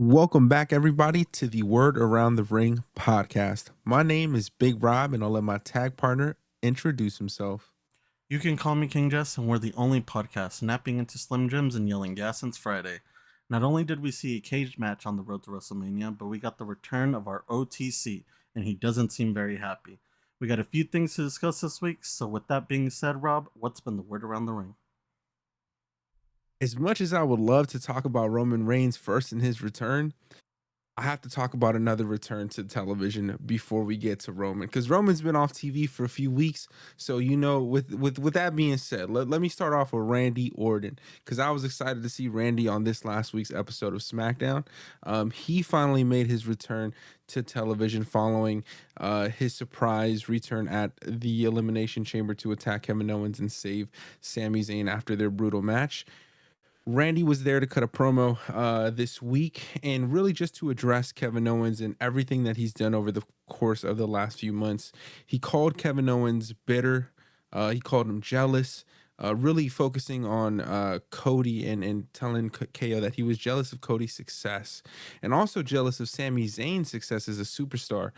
Welcome back, everybody, to the Word Around the Ring podcast. My name is Big Rob, and I'll let my tag partner introduce himself. You can call me King Jess, and we're the only podcast snapping into Slim Jims and yelling gas since Friday. Not only did we see a cage match on the road to WrestleMania, but we got the return of our OTC, and he doesn't seem very happy. We got a few things to discuss this week, so with that being said, Rob, what's been the word around the ring? As much as I would love to talk about Roman Reigns first in his return, I have to talk about another return to television before we get to Roman, because Roman's been off TV for a few weeks. So with that being said, let me start off with Randy Orton, because I was excited to see Randy on this last week's episode of SmackDown. He finally made his return to television following his surprise return at the Elimination Chamber to attack Kevin Owens and save Sami Zayn after their brutal match. Randy was there to cut a promo this week and really just to address Kevin Owens and everything that he's done over the course of the last few months. He called Kevin Owens bitter. He called him jealous. Really focusing on Cody and telling KO that he was jealous of Cody's success and also jealous of Sami Zayn's success as a superstar.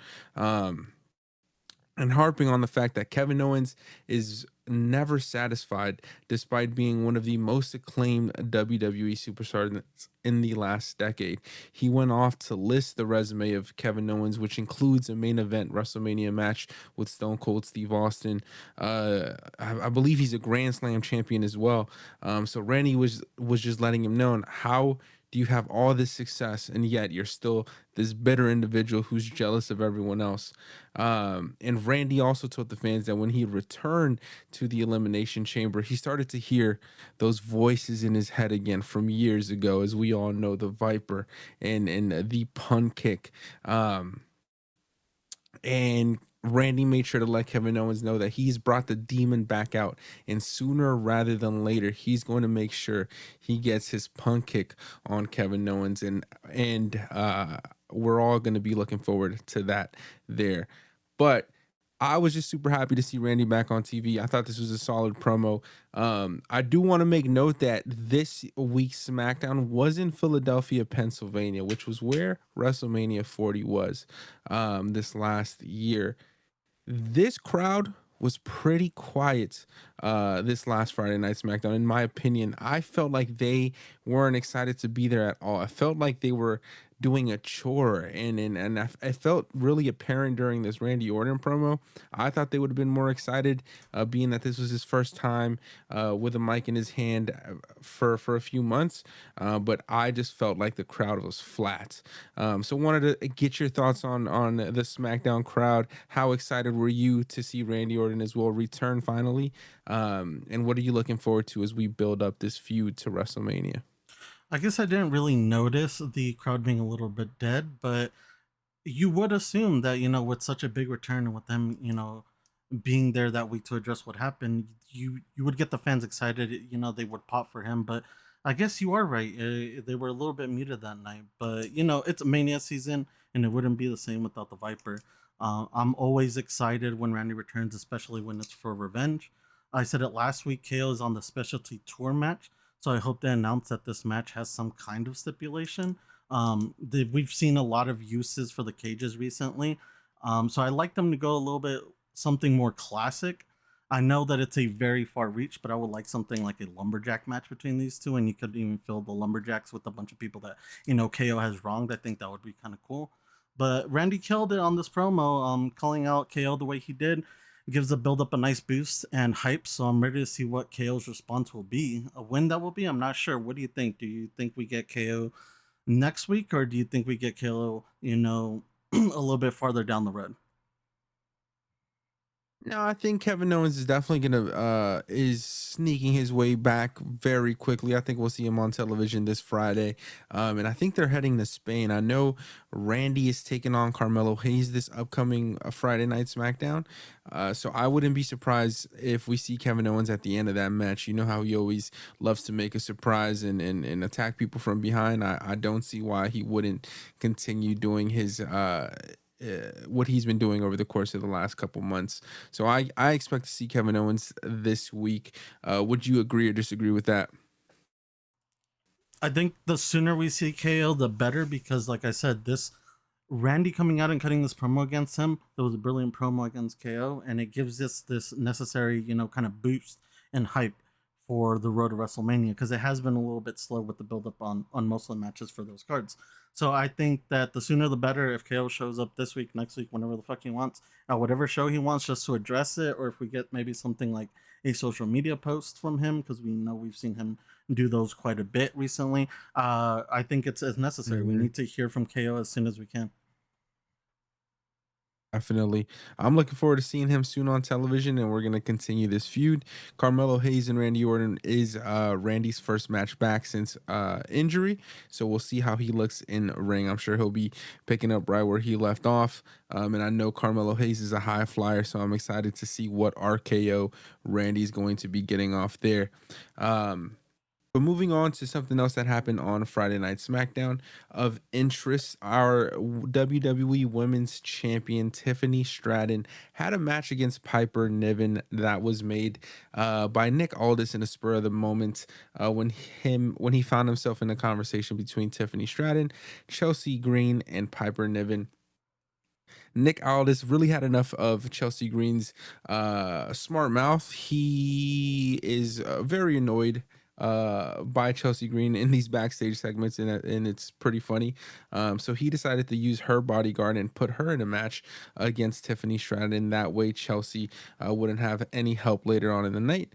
And harping on the fact that Kevin Owens is never satisfied despite being one of the most acclaimed WWE superstars in the last decade. He went off to list the resume of Kevin Owens, which includes a main event WrestleMania match with Stone Cold Steve Austin. I believe he's a Grand Slam champion as well. So Randy was just letting him know how do you have all this success and yet you're still this bitter individual who's jealous of everyone else. And Randy also told the fans that when he returned to the Elimination Chamber, he started to hear those voices in his head again from years ago, as we all know, the Viper and the pun kick. And Randy made sure to let Kevin Owens know that he's brought the demon back out, and sooner rather than later, he's going to make sure he gets his punk kick on Kevin Owens, and we're all going to be looking forward to that there. But I was just super happy to see Randy back on TV. I thought this was a solid promo. I do want to make note that this week's SmackDown was in Philadelphia, Pennsylvania, which was where WrestleMania 40 was this last year. This crowd was pretty quiet this last Friday night SmackDown. In my opinion, I felt like they weren't excited to be there at all. I felt like they were doing a chore, and I felt really apparent during this Randy Orton promo. I thought they would have been more excited, being that this was his first time with a mic in his hand for a few months. But I just felt like the crowd was flat. So wanted to get your thoughts on the SmackDown crowd. How excited were you to see Randy Orton as well return finally? And what are you looking forward to as we build up this feud to WrestleMania? I guess I didn't really notice the crowd being a little bit dead, but you would assume that, with such a big return and with them, being there that week to address what happened, you would get the fans excited. They would pop for him. But I guess you are right. They were a little bit muted that night. But it's Mania season, and it wouldn't be the same without the Viper. I'm always excited when Randy returns, especially when it's for revenge. I said it last week. KO is on the specialty tour match, so I hope they announce that this match has some kind of stipulation. We've seen a lot of uses for the cages recently, so I like them to go a little bit something more classic. I know that it's a very far reach, but I would like something like a lumberjack match between these two, and you could even fill the lumberjacks with a bunch of people that KO has wronged. I think that would be kind of cool. But Randy killed it on this promo, calling out KO the way he did. Gives the build up a nice boost and hype, so I'm ready to see what KO's response will be. A win that will be, I'm not sure. What do you think? Do you think we get KO next week, or do you think we get KO, a little bit farther down the road? No, I think Kevin Owens is definitely gonna is sneaking his way back very quickly. I think we'll see him on television this Friday, and I think they're heading to Spain. I know Randy is taking on Carmelo Hayes this upcoming Friday night SmackDown, so I wouldn't be surprised if we see Kevin Owens at the end of that match. You know how he always loves to make a surprise and attack people from behind. I don't see why he wouldn't continue doing his what he's been doing over the course of the last couple months. So I expect to see Kevin Owens this week. Would you agree or disagree with that? I think the sooner we see KO, the better, because, like I said, this Randy coming out and cutting this promo against him, that was a brilliant promo against KO, and it gives us this necessary, kind of boost and hype for the road to WrestleMania, because it has been a little bit slow with the build up on most of the matches for those cards. So I think that the sooner the better. If KO shows up this week, next week, whenever the fuck he wants, at whatever show he wants, just to address it, or if we get maybe something like a social media post from him, because we know we've seen him do those quite a bit recently. I think it's necessary. We Mhm. need to hear from KO as soon as we can. Definitely. I'm looking forward to seeing him soon on television, and we're gonna continue this feud. Carmelo Hayes and Randy Orton is Randy's first match back since injury, so we'll see how he looks in ring. I'm sure he'll be picking up right where he left off. And I know Carmelo Hayes is a high flyer, so I'm excited to see what RKO Randy's going to be getting off there. Um, but moving on to something else that happened on Friday Night SmackDown of interest, our WWE Women's Champion Tiffany Stratton had a match against Piper Niven that was made by Nick Aldis in a spur of the moment when he found himself in a conversation between Tiffany Stratton, Chelsea Green, and Piper Niven. Nick Aldis really had enough of Chelsea Green's smart mouth. He is very annoyed by Chelsea Green in these backstage segments, and it's pretty funny. So he decided to use her bodyguard and put her in a match against Tiffany Stratton. That way, Chelsea wouldn't have any help later on in the night.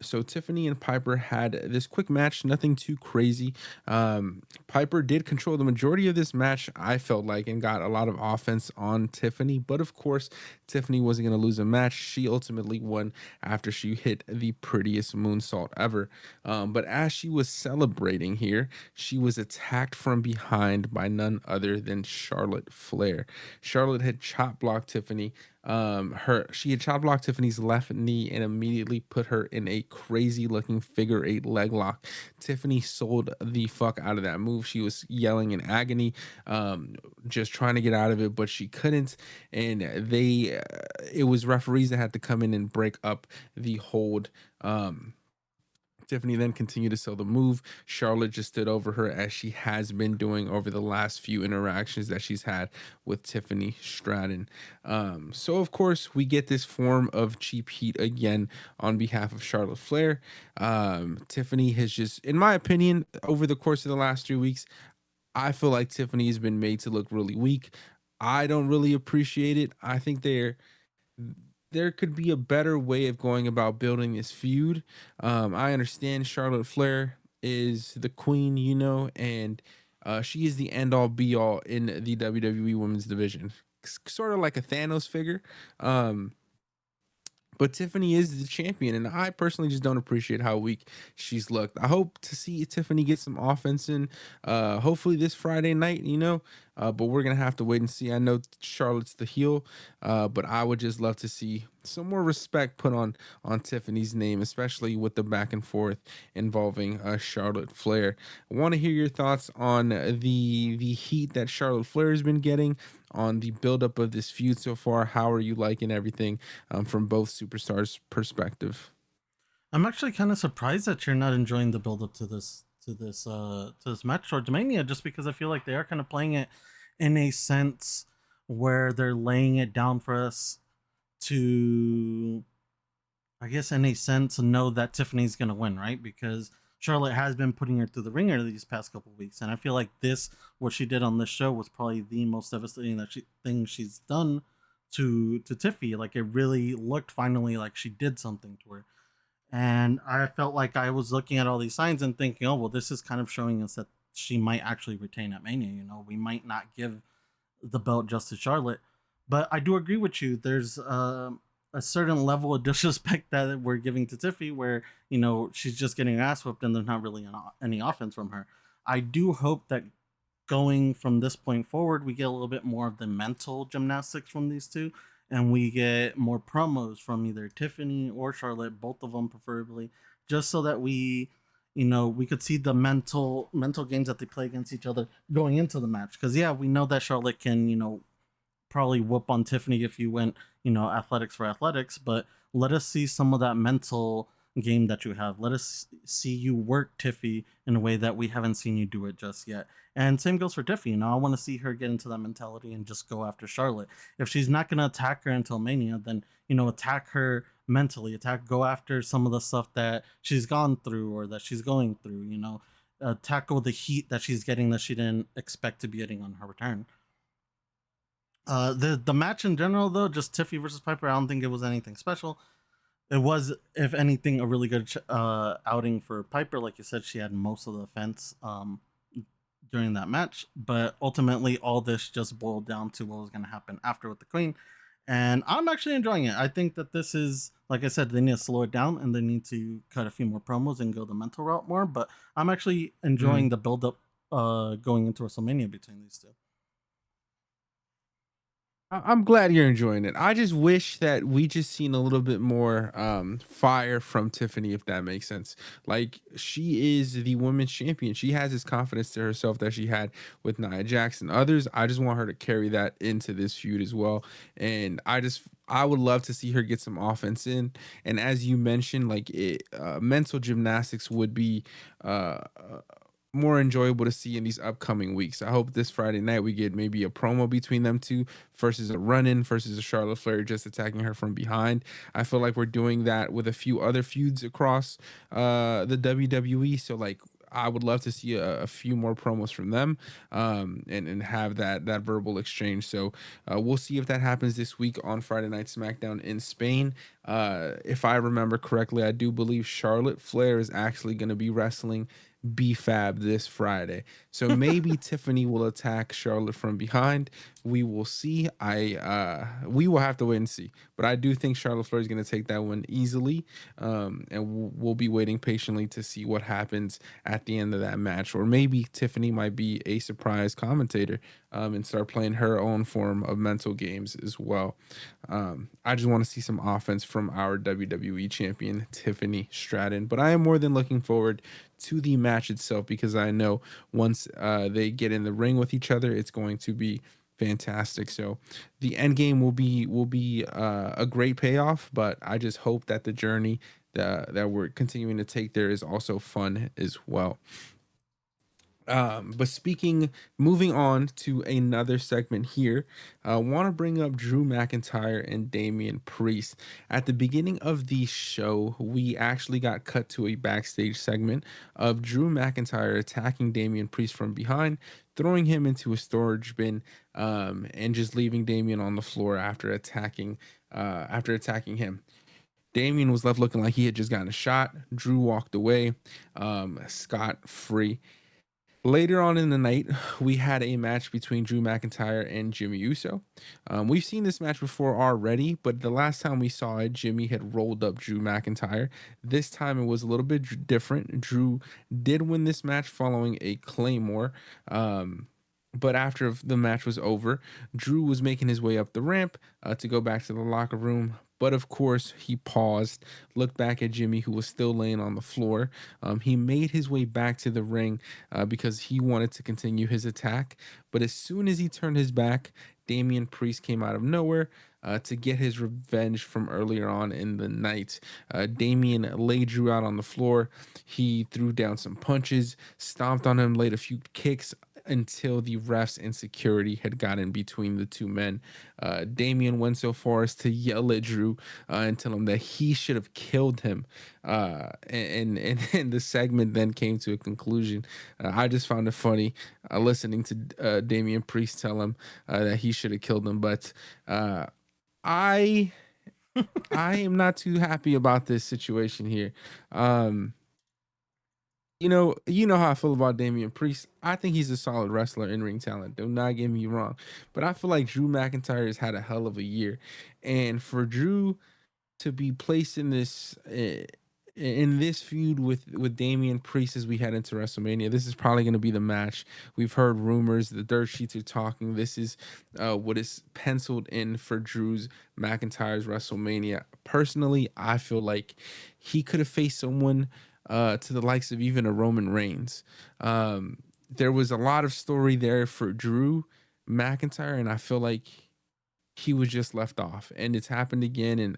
So Tiffany and Piper had this quick match, nothing too crazy. Piper did control the majority of this match, I felt like, and got a lot of offense on Tiffany. But of course, Tiffany wasn't going to lose a match. She ultimately won after she hit the prettiest moonsault ever. But as she was celebrating here, she was attacked from behind by none other than Charlotte Flair. Charlotte had chop blocked Tiffany. She had chop blocked Tiffany's left knee and immediately put her in a crazy looking figure eight leg lock. Tiffany sold the fuck out of that move. She was yelling in agony, just trying to get out of it, but she couldn't. And it was referees that had to come in and break up the hold. Tiffany then continued to sell the move. Charlotte just stood over her as she has been doing over the last few interactions that she's had with Tiffany Stratton. So, of course, we get this form of cheap heat again on behalf of Charlotte Flair. Tiffany has just, in my opinion, over the course of the last 3 weeks, I feel like Tiffany has been made to look really weak. I don't really appreciate it. I think there could be a better way of going about building this feud. I understand Charlotte Flair is the queen, and she is the end all be all in the WWE Women's Division, sort of like a Thanos figure. Um, but Tiffany is the champion, and I personally just don't appreciate how weak she's looked. I hope to see Tiffany get some offense in, hopefully this Friday night, but we're gonna have to wait and see. I know Charlotte's the heel, but I would just love to see some more respect put on Tiffany's name, especially with the back and forth involving Charlotte Flair. I want to hear your thoughts on the heat that Charlotte Flair has been getting, on the buildup of this feud so far. How are you liking everything from both superstars' perspective? I'm actually kind of surprised that you're not enjoying the build up to this match towards Mania, just because I feel like they are kind of playing it in a sense where they're laying it down for us to, I guess, in a sense, know that Tiffany's gonna win, right? Because Charlotte has been putting her through the ringer these past couple of weeks, and I feel like what she did on this show, was probably the most devastating thing she's done to Tiffy. Like, it really looked finally like she did something to her, and I felt like I was looking at all these signs and thinking, oh well, this is kind of showing us that she might actually retain at Mania. We might not give the belt just to Charlotte. But I do agree with you. There's a certain level of disrespect that we're giving to Tiffy, where she's just getting her ass whooped and there's not really any offense from her. I do hope that going from this point forward, we get a little bit more of the mental gymnastics from these two, and we get more promos from either Tiffany or Charlotte, both of them preferably, just so that we could see the mental games that they play against each other going into the match. Because yeah, we know that Charlotte can probably whoop on Tiffany if you went athletics for athletics, but let us see some of that mental game that you have. Let us see you work Tiffy in a way that we haven't seen you do it just yet. And same goes for Tiffy. I want to see her get into that mentality and just go after Charlotte. If she's not going to attack her until Mania, then, attack her mentally, go after some of the stuff that she's gone through or that she's going through, tackle the heat that she's getting that she didn't expect to be getting on her return. The match in general, though, just Tiffy versus Piper, I don't think it was anything special. It was, if anything, a really good outing for Piper. Like you said, she had most of the offense during that match, but ultimately, all this just boiled down to what was going to happen after with the Queen. And I'm actually enjoying it. I think that this is, like I said, they need to slow it down and they need to cut a few more promos and go the mental route more. But I'm actually enjoying the build up going into WrestleMania between these two. I'm glad you're enjoying it. I just wish that we just seen a little bit more fire from Tiffany, if that makes sense. Like, she is the women's champion. She has this confidence to herself that she had with Nia Jackson. Others, I just want her to carry that into this feud as well. And I would love to see her get some offense in. And as you mentioned, like mental gymnastics would be more enjoyable to see in these upcoming weeks. I hope this Friday night we get maybe a promo between them two versus a run-in versus a Charlotte Flair just attacking her from behind. I feel like we're doing that with a few other feuds across the WWE. So like I would love to see a few more promos from them and have that verbal exchange. So we'll see if that happens this week on Friday Night SmackDown in Spain. If I remember correctly, I do believe Charlotte Flair is actually going to be wrestling B-Fab this Friday. So maybe Tiffany will attack Charlotte from behind. We will see. We will have to wait and see. But I do think Charlotte Flair is going to take that one easily. And we'll be waiting patiently to see what happens at the end of that match. Or maybe Tiffany might be a surprise commentator and start playing her own form of mental games as well. I just want to see some offense from our WWE champion, Tiffany Stratton. But I am more than looking forward to the match itself because I know once they get in the ring with each other, it's going to be fantastic. So the end game will be a great payoff, but I just hope that the journey that we're continuing to take there is also fun as well. But moving on to another segment here, I want to bring up Drew McIntyre and Damian Priest. At the beginning of the show, we actually got cut to a backstage segment of Drew McIntyre attacking Damian Priest from behind, throwing him into a storage bin, and just leaving Damian on the floor after attacking him. Damian was left looking like he had just gotten a shot. Drew walked away, scot free. Later on in the night, we had a match between Drew McIntyre and Jimmy Uso. We've seen this match before already, but the last time we saw it, Jimmy had rolled up Drew McIntyre. This time it was a little bit different. Drew did win this match following a Claymore. But after the match was over, Drew was making his way up the ramp to go back to the locker room. But of course, he paused, looked back at Jimmy, who was still laying on the floor. He made his way back to the ring because he wanted to continue his attack. But as soon as he turned his back, Damian Priest came out of nowhere to get his revenge from earlier on in the night. Damian laid Drew out on the floor. He threw down some punches, stomped on him, laid a few kicks until the refs and security had gotten between the two men. Damian went so far as to yell at Drew and tell him that he should have killed him. And the segment then came to a conclusion. I just found it funny listening to Damian Priest tell him that he should have killed him. But I I am not too happy about this situation here. Um, you know how I feel about Damian Priest. I think he's a solid wrestler, in ring talent. Do not get me wrong, but I feel like Drew McIntyre has had a hell of a year, and for Drew to be placed in this feud with Damian Priest as we head into WrestleMania. This is probably going to be the match. We've heard rumors, the dirt sheets are talking. This is what is penciled in for Drew's McIntyre's WrestleMania. Personally, I feel like he could have faced someone to the likes of even a Roman Reigns. There was a lot of story there for Drew McIntyre, and I feel like he was just left off, and it's happened again.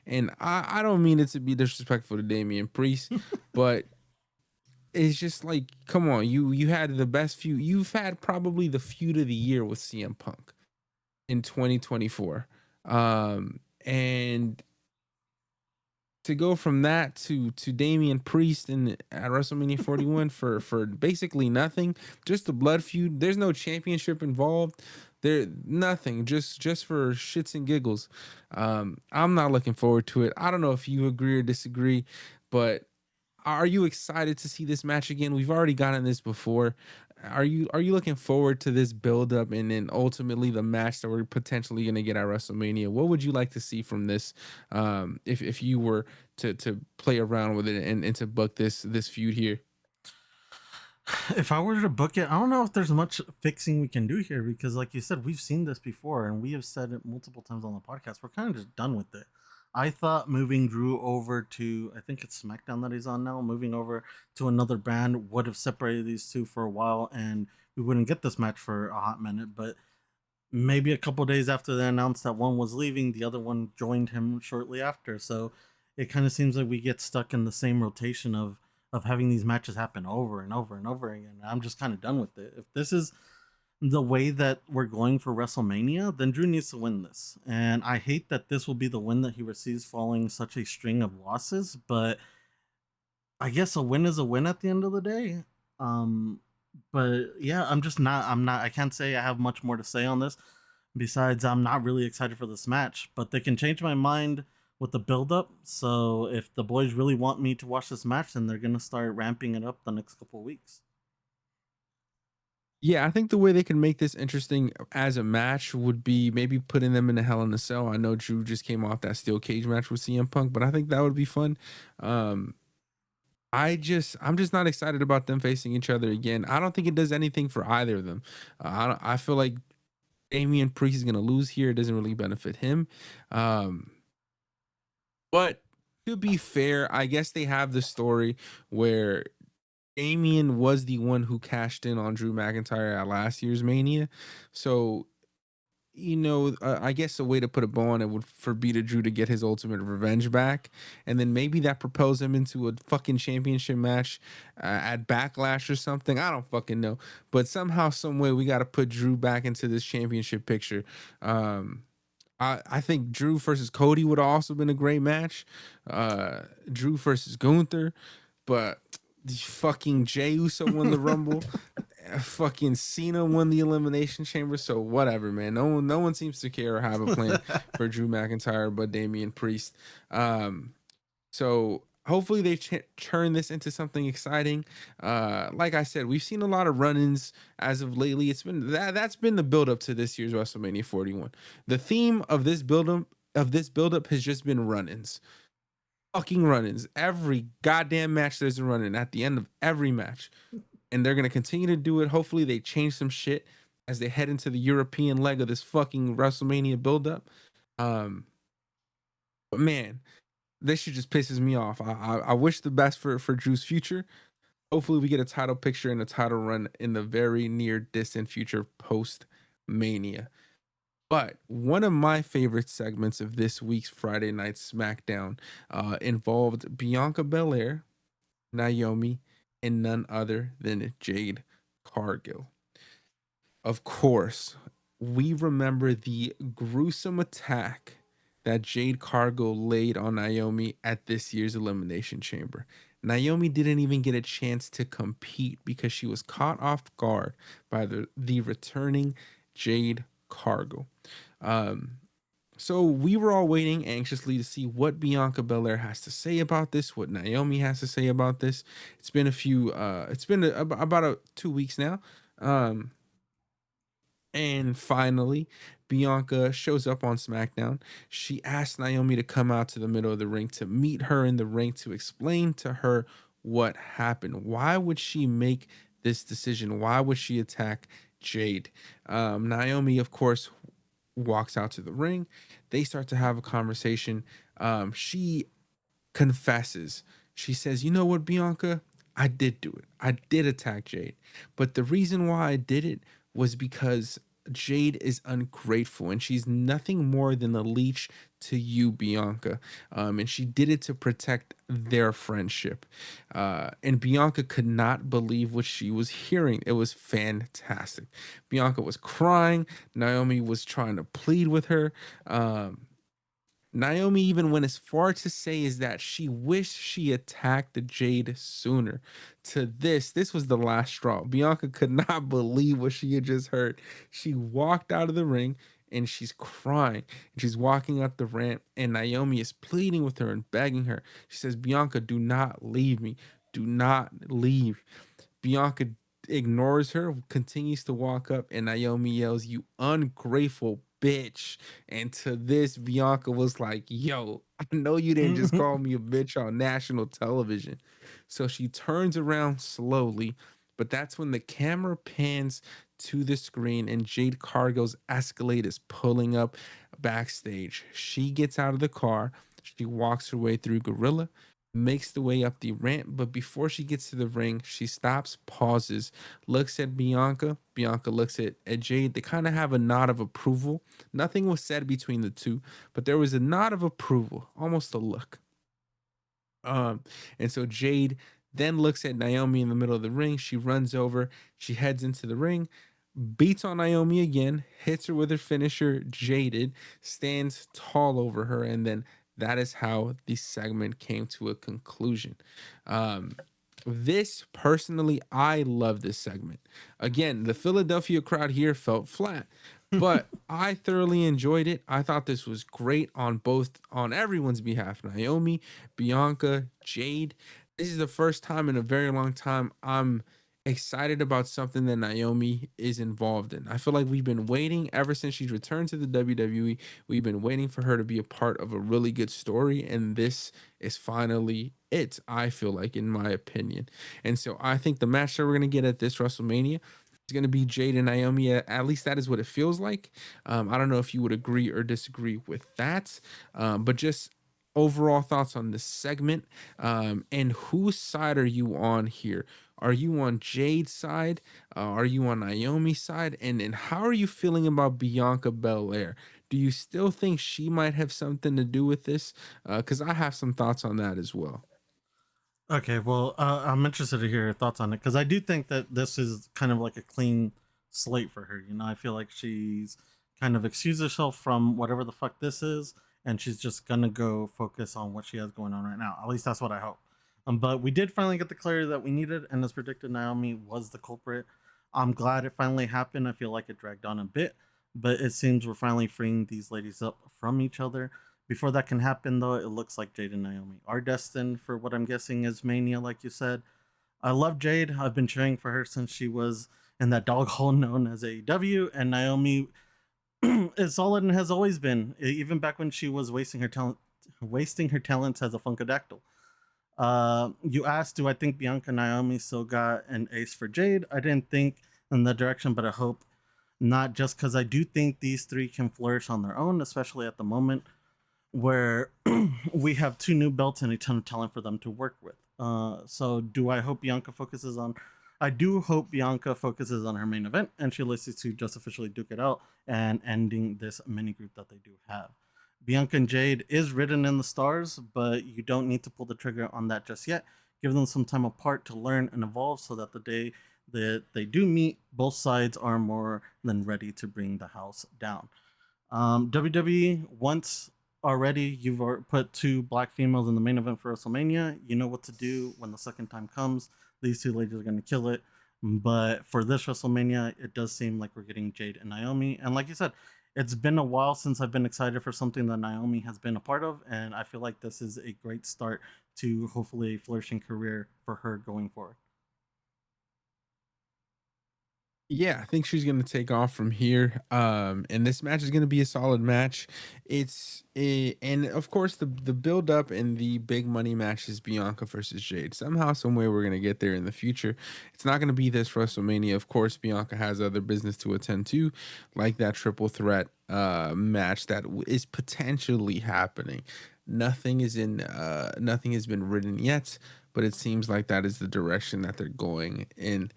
And I don't mean it to be disrespectful to Damian Priest, but it's just like, come on, you had the best feud. You've had probably the feud of the year with CM Punk in 2024. And to go from that to Damian Priest and at WrestleMania 41 for basically nothing, just a blood feud. There's no championship involved. There nothing, just for shits and giggles. I'm not looking forward to it. I don't know if you agree or disagree, but are you excited to see this match again? We've already gotten this before. Are you looking forward to this build up and then ultimately the match that we're potentially going to get at WrestleMania? What would you like to see from this? If you were to play around with it and to book this feud here. If I were to book it, I don't know if there's much fixing we can do here because, like you said, we've seen this before and we have said it multiple times on the podcast. We're kind of just done with it. I thought moving Drew over to, I think it's SmackDown that he's on now, moving over to another brand would have separated these two for a while and we wouldn't get this match for a hot minute. But maybe a couple days after they announced that one was leaving, the other one joined him shortly after. So it kind of seems like we get stuck in the same rotation of having these matches happen over and over and over again. I'm just kind of done with it. If this is the way that we're going for WrestleMania, then Drew needs to win this. And I hate that this will be the win that he receives following such a string of losses, but I guess a win is a win at the end of the day. Um, but yeah, I can't say I have much more to say on this. Besides, I'm not really excited for this match, but they can change my mind with the build up. So if the boys really want me to watch this match, then they're gonna start ramping it up the next couple of weeks. Yeah, I think the way they can make this interesting as a match would be maybe putting them in a Hell in a Cell. I know Drew just came off that steel cage match with CM Punk, but I think that would be fun. Um, I'm just not excited about them facing each other again. I don't think it does anything for either of them. I feel like Damian Priest is gonna lose here. It doesn't really benefit him. Um, but to be fair, I guess they have the story where Damian was the one who cashed in on Drew McIntyre at last year's Mania. So I guess a way to put a bow on it would for Beta Drew to get his ultimate revenge back, and then maybe that propels him into a fucking championship match at Backlash or something. I don't fucking know, but somehow, some way, we got to put Drew back into this championship picture. Um, I think Drew versus Cody would have also been a great match. Drew versus Gunther, but the fucking Jey Uso won the Rumble. Fucking Cena won the Elimination Chamber, so whatever, man. No one seems to care or have a plan for Drew McIntyre, but Damian Priest. So hopefully they turn this into something exciting. Like I said, we've seen a lot of run-ins as of lately. It's been that's been the build up to this year's WrestleMania 41. The theme of this build up has just been run-ins. Fucking run-ins. Every goddamn match there's a run-in at the end of every match, and they're gonna continue to do it. Hopefully, they change some shit as they head into the European leg of this fucking WrestleMania buildup. Um, but man, this shit just pisses me off. I wish the best for Drew's future. Hopefully, we get a title picture and a title run in the very near distant future post Mania. But one of my favorite segments of this week's Friday Night SmackDown involved Bianca Belair, Naomi, and none other than Jade Cargill. Of course, we remember the gruesome attack that Jade Cargill laid on Naomi at this year's Elimination Chamber. Naomi didn't even get a chance to compete because she was caught off guard by the returning Jade Cargill. Um, so we were all waiting anxiously to see what Bianca Belair has to say about this, what Naomi has to say about this. It's been about 2 weeks now. Um, and finally, Bianca shows up on SmackDown. She asks Naomi to come out to the middle of the ring to meet her in the ring to explain to her what happened. Why would she make this decision? Why would she attack Jade? Naomi, of course, walks out to the ring. They start to have a conversation. She confesses. She says, "You know what, Bianca? I did do it. I did attack Jade. But the reason why I did it was because Jade is ungrateful and she's nothing more than a leech to you, Bianca. And she did it to protect their friendship. And Bianca could not believe what she was hearing. It was fantastic. Bianca was crying. Naomi was trying to plead with her. Um, Naomi even went as far to say is that she wished she attacked the Jade sooner. To this was the last straw. Bianca could not believe what she had just heard. She walked out of the ring and she's crying. And she's walking up the ramp and Naomi is pleading with her and begging her. She says, "Bianca, do not leave me. Do not leave." Bianca ignores her, continues to walk up, and Naomi yells, "You ungrateful bitch." And to this, Bianca was like, "Yo, I know you didn't just call me a bitch on national television." So she turns around slowly, but that's when the camera pans to the screen and Jade Cargill's Escalade is pulling up backstage. She gets out of the car, she walks her way through Gorilla, makes the way up the ramp, but before she gets to the ring, she stops, pauses, looks at Bianca. Bianca looks at Jade. They kind of have a nod of approval. Nothing was said between the two, but there was a nod of approval, almost a look. Um, and so Jade then looks at Naomi in the middle of the ring. She runs over, she heads into the ring, beats on Naomi again, hits her with her finisher, Jaded, stands tall over her, and then that is how the segment came to a conclusion. Um, this personally, I love this segment. Again, the Philadelphia crowd here felt flat, but I thoroughly enjoyed it. I thought this was great on everyone's behalf. Naomi, Bianca, Jade. This is the first time in a very long time I'm excited about something that Naomi is involved in. I feel like we've been waiting ever since she's returned to the WWE. We've been waiting for her to be a part of a really good story, and this is finally it, I feel like, in my opinion. And so I think the match that we're going to get at this WrestleMania is going to be Jade and Naomi. At least that is what it feels like. I don't know if you would agree or disagree with that, but just overall thoughts on this segment, and whose side are you on here? Are you on Jade's side? Are you on Naomi's side? And how are you feeling about Bianca Belair? Do you still think she might have something to do with this? Because I have some thoughts on that as well. Okay, well, I'm interested to hear your thoughts on it because I do think that this is kind of like a clean slate for her. You know, I feel like she's kind of excused herself from whatever the fuck this is, and she's just gonna go focus on what she has going on right now. At least that's what I hope. But we did finally get the clarity that we needed, and as predicted, Naomi was the culprit. I'm glad it finally happened. I feel like it dragged on a bit, but it seems we're finally freeing these ladies up from each other. Before that can happen, though, it looks like Jade and Naomi are destined for what I'm guessing is Mania, like you said. I love Jade. I've been cheering for her since she was in that dog hole known as AEW, and Naomi is solid and has always been, even back when she was wasting her talents as a Funkadactyl. You asked, do I think Bianca Naomi still got an ace for Jade? I didn't think in that direction, but I hope not, just because I do think these three can flourish on their own, especially at the moment where we have two new belts and a ton of talent for them to work with. So do I hope Bianca focuses on? I do hope Bianca focuses on her main event and she listens to just officially duke it out and ending this mini group that they do have. Bianca and Jade is written in the stars, but you don't need to pull the trigger on that just yet. Give them some time apart to learn and evolve so that the day that they do meet, both sides are more than ready to bring the house down. WWE, once already you've put two black females in the main event for WrestleMania, you know what to do when the second time comes. These two ladies are going to kill it. But for this WrestleMania, it does seem like we're getting Jade and Naomi. And like you said, it's been a while since I've been excited for something that Naomi has been a part of. And I feel like this is a great start to hopefully a flourishing career for her going forward. Yeah, I think she's gonna take off from here. And this match is gonna be a solid match. And of course the build up and the big money match is Bianca versus Jade. Somehow, some way we're gonna get there in the future. It's not gonna be this WrestleMania. Of course, Bianca has other business to attend to, like that triple threat match that is potentially happening. Nothing has been written yet, but it seems like that is the direction that they're going in.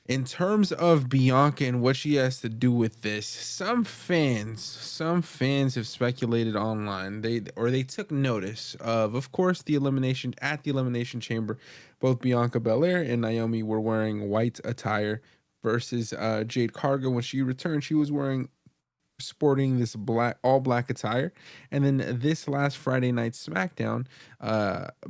In terms of Bianca and what she has to do with this, some fans have speculated online. They took notice of course, the elimination chamber. Both Bianca Belair and Naomi were wearing white attire versus Jade Cargo. When she returned, she was wearing sporting this all black attire. And then this last Friday night SmackDown,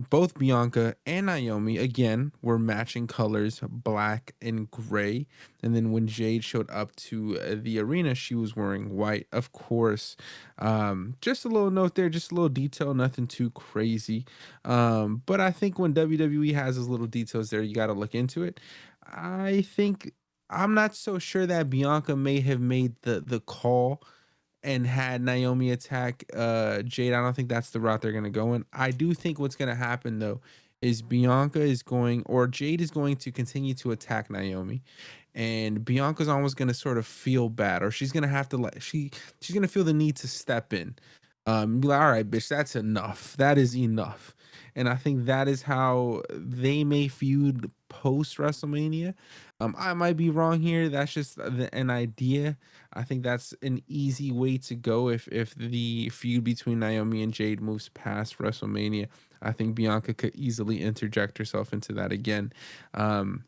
both Bianca and Naomi again were matching colors, black and gray. And then when Jade showed up to the arena, she was wearing white, of course. Just a little note there, just a little detail, nothing too crazy. But I think when WWE has those little details there, you got to look into it. I think I'm not so sure that Bianca may have made the call and had Naomi attack Jade. I don't think that's the route they're gonna go in. I do think what's gonna happen though is Bianca is going or Jade is going to continue to attack Naomi, and Bianca's almost gonna sort of feel bad, or she's gonna have to she's gonna feel the need to step in. Be like, all right, bitch, that's enough. That is enough. And I think that is how they may feud post WrestleMania. I might be wrong here. That's just an idea. I think that's an easy way to go if the feud between Naomi and Jade moves past WrestleMania. I think Bianca could easily interject herself into that again. Um,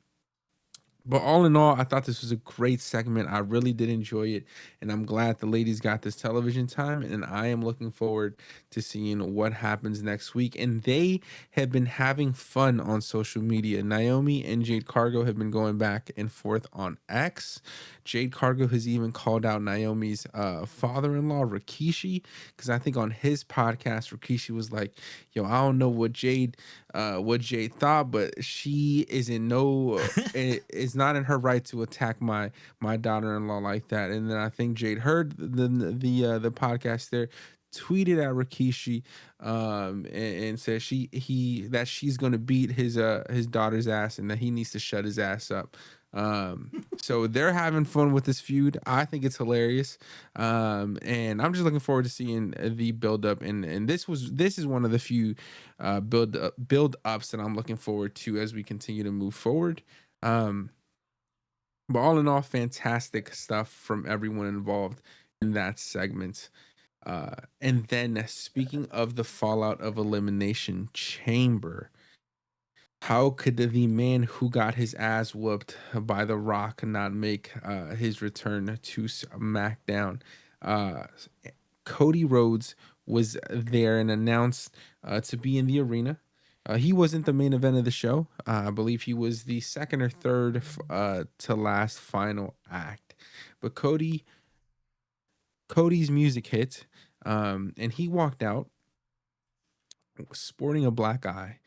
but all in all, I thought this was a great segment. I really did enjoy it, and I'm glad the ladies got this television time. And I am looking forward to seeing what happens next week. And they have been having fun on social media. Naomi and Jade Cargo have been going back and forth on X. Jade Cargo has even called out Naomi's father-in-law, Rikishi, because I think on his podcast, Rikishi was like, "Yo, I don't know what Jade thought, but she is in no it's not in her right to attack my daughter-in-law like that." And then I think Jade heard the podcast there, tweeted at Rikishi, and said that she's gonna beat his daughter's ass and that he needs to shut his ass up. So they're having fun with this feud. I think it's hilarious. And I'm just looking forward to seeing the build up, and this is one of the few build ups that I'm looking forward to as we continue to move forward. Um, but all in all, fantastic stuff from everyone involved in that segment. And then speaking of the fallout of Elimination Chamber, how could the man who got his ass whooped by The Rock not make his return to SmackDown? Uh, Cody Rhodes was there and announced to be in the arena. He wasn't the main event of the show. I believe he was the second or third to last final act. But Cody's music hit, and he walked out sporting a black eye.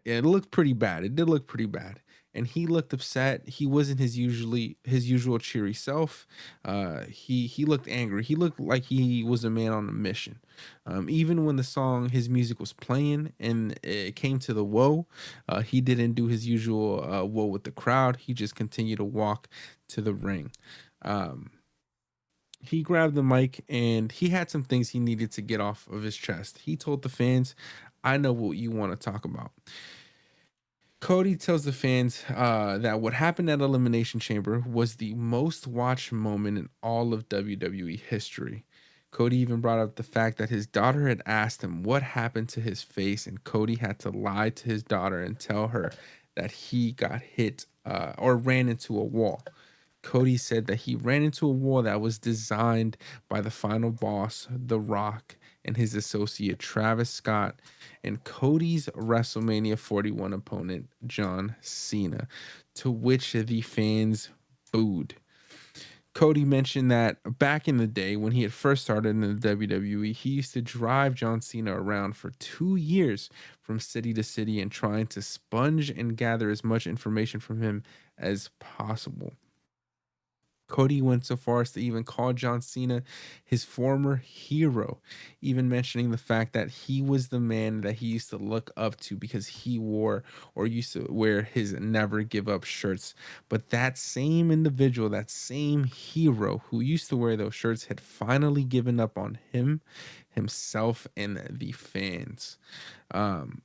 It looked pretty bad. It did look pretty bad. And he looked upset. He wasn't his usual cheery self. He looked angry. He looked like he was a man on a mission. Even when his music was playing and it came to the whoa, he didn't do his usual whoa with the crowd. He just continued to walk to the ring. Um, he grabbed the mic and he had some things he needed to get off of his chest. He told the fans, "I know what you want to talk about." Cody tells the fans that what happened at Elimination Chamber was the most watched moment in all of WWE history. Cody even brought up the fact that his daughter had asked him what happened to his face, and Cody had to lie to his daughter and tell her that he got hit or ran into a wall. Cody said that he ran into a wall that was designed by the final boss, The Rock, and his associate Travis Scott, and Cody's WrestleMania 41 opponent, John Cena, to which the fans booed. Cody mentioned that back in the day when he had first started in the WWE, he used to drive John Cena around for 2 years from city to city and trying to sponge and gather as much information from him as possible. Cody went so far as to even call John Cena his former hero, even mentioning the fact that he was the man that he used to look up to because he wore or used to wear his never give up shirts. But that same individual, that same hero who used to wear those shirts, had finally given up on himself, and the fans. Um,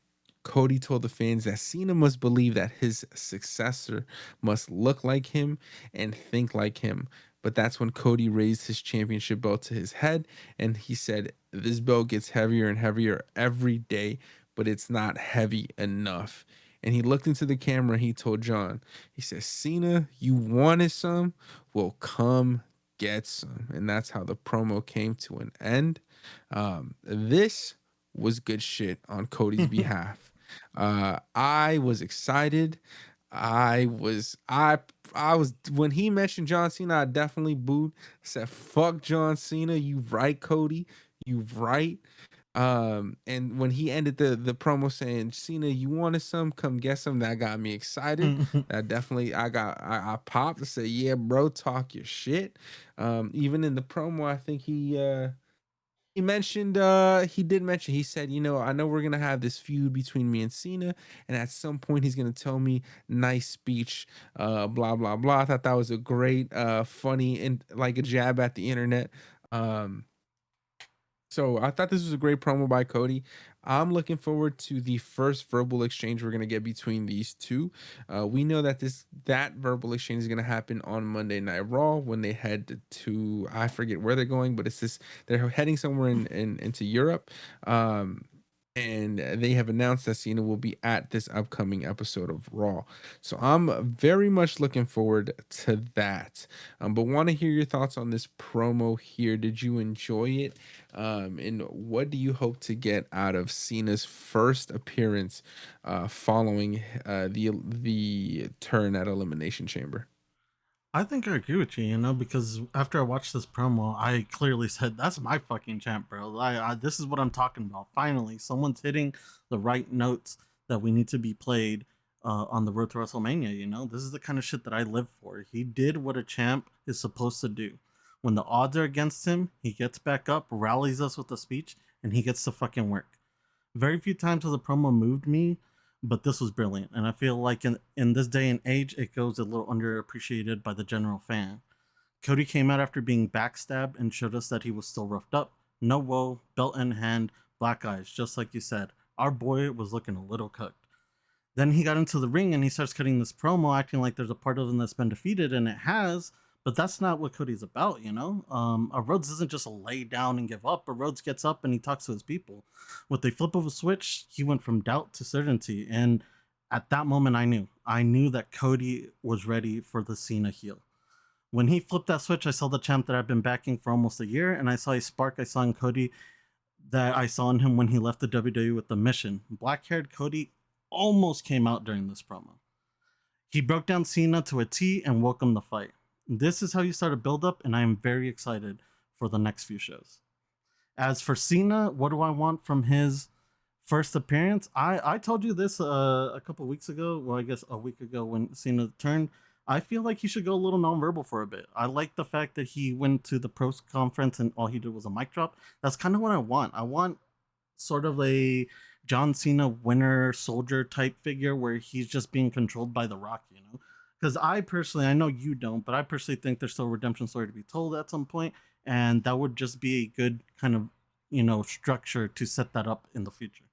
Cody told the fans that Cena must believe that his successor must look like him and think like him. But that's when Cody raised his championship belt to his head and he said, "This belt gets heavier and heavier every day, but it's not heavy enough." And he looked into the camera and he told John, he said, "Cena, you wanted some? Well, come get some." And that's how the promo came to an end. This was good shit on Cody's behalf. I was excited. I was when he mentioned John Cena, I definitely booed. Said, "Fuck John Cena, you right, Cody, you right." And when he ended the promo saying, "Cena, you wanted some? Come get some," that got me excited. That definitely I popped and said, "Yeah, bro, talk your shit." Even in the promo, I think he mentioned, he did mention, he said, "I know we're gonna have this feud between me and Cena, and at some point he's gonna tell me nice speech, blah blah blah." I thought that was a great, funny and like a jab at the internet. Um, so I thought this was a great promo by Cody. I'm looking forward to the first verbal exchange we're gonna get between these two. We know that that verbal exchange is gonna happen on Monday Night Raw when they head to, I forget where they're going, but it's this, they're heading somewhere into Europe. Um, and they have announced that Cena will be at this upcoming episode of Raw. So I'm very much looking forward to that. But want to hear your thoughts on this promo here. Did you enjoy it? And what do you hope to get out of Cena's first appearance following the turn at Elimination Chamber? I think I agree with you, because after I watched this promo, I clearly said, "That's my fucking champ, bro. This is what I'm talking about. Finally, someone's hitting the right notes that we need to be played on the road to WrestleMania. This is the kind of shit that I live for. He did what a champ is supposed to do. When the odds are against him, he gets back up, rallies us with a speech, and he gets to fucking work. Very few times has a promo moved me, but this was brilliant. And I feel like in this day and age, it goes a little underappreciated by the general fan. Cody came out after being backstabbed and showed us that he was still roughed up. No woe, belt in hand, black eyes, just like you said. Our boy was looking a little cooked. Then he got into the ring and he starts cutting this promo, acting like there's a part of him that's been defeated, and it has. But that's not what Cody's about. A Rhodes doesn't just lay down and give up. A Rhodes gets up and he talks to his people. With the flip of a switch, he went from doubt to certainty. And at that moment, I knew that Cody was ready for the Cena heel. When he flipped that switch, I saw the champ that I've been backing for almost a year, and I saw a spark I saw in Cody that I saw in him when he left the WWE with the mission. Black haired Cody almost came out during this promo. He broke down Cena to a T and welcomed the fight. This is how you start a build up, and I am very excited for the next few shows. As for Cena, what do I want from his first appearance? I told you this a couple weeks ago, well, I guess a week ago when Cena turned. I feel like he should go a little nonverbal for a bit. I like the fact that he went to the pros conference and all he did was a mic drop. That's kind of what I want. I want sort of a John Cena winner soldier type figure where he's just being controlled by The Rock. Because I personally, I know you don't, but I personally think there's still a redemption story to be told at some point, and that would just be a good kind of structure to set that up in the future.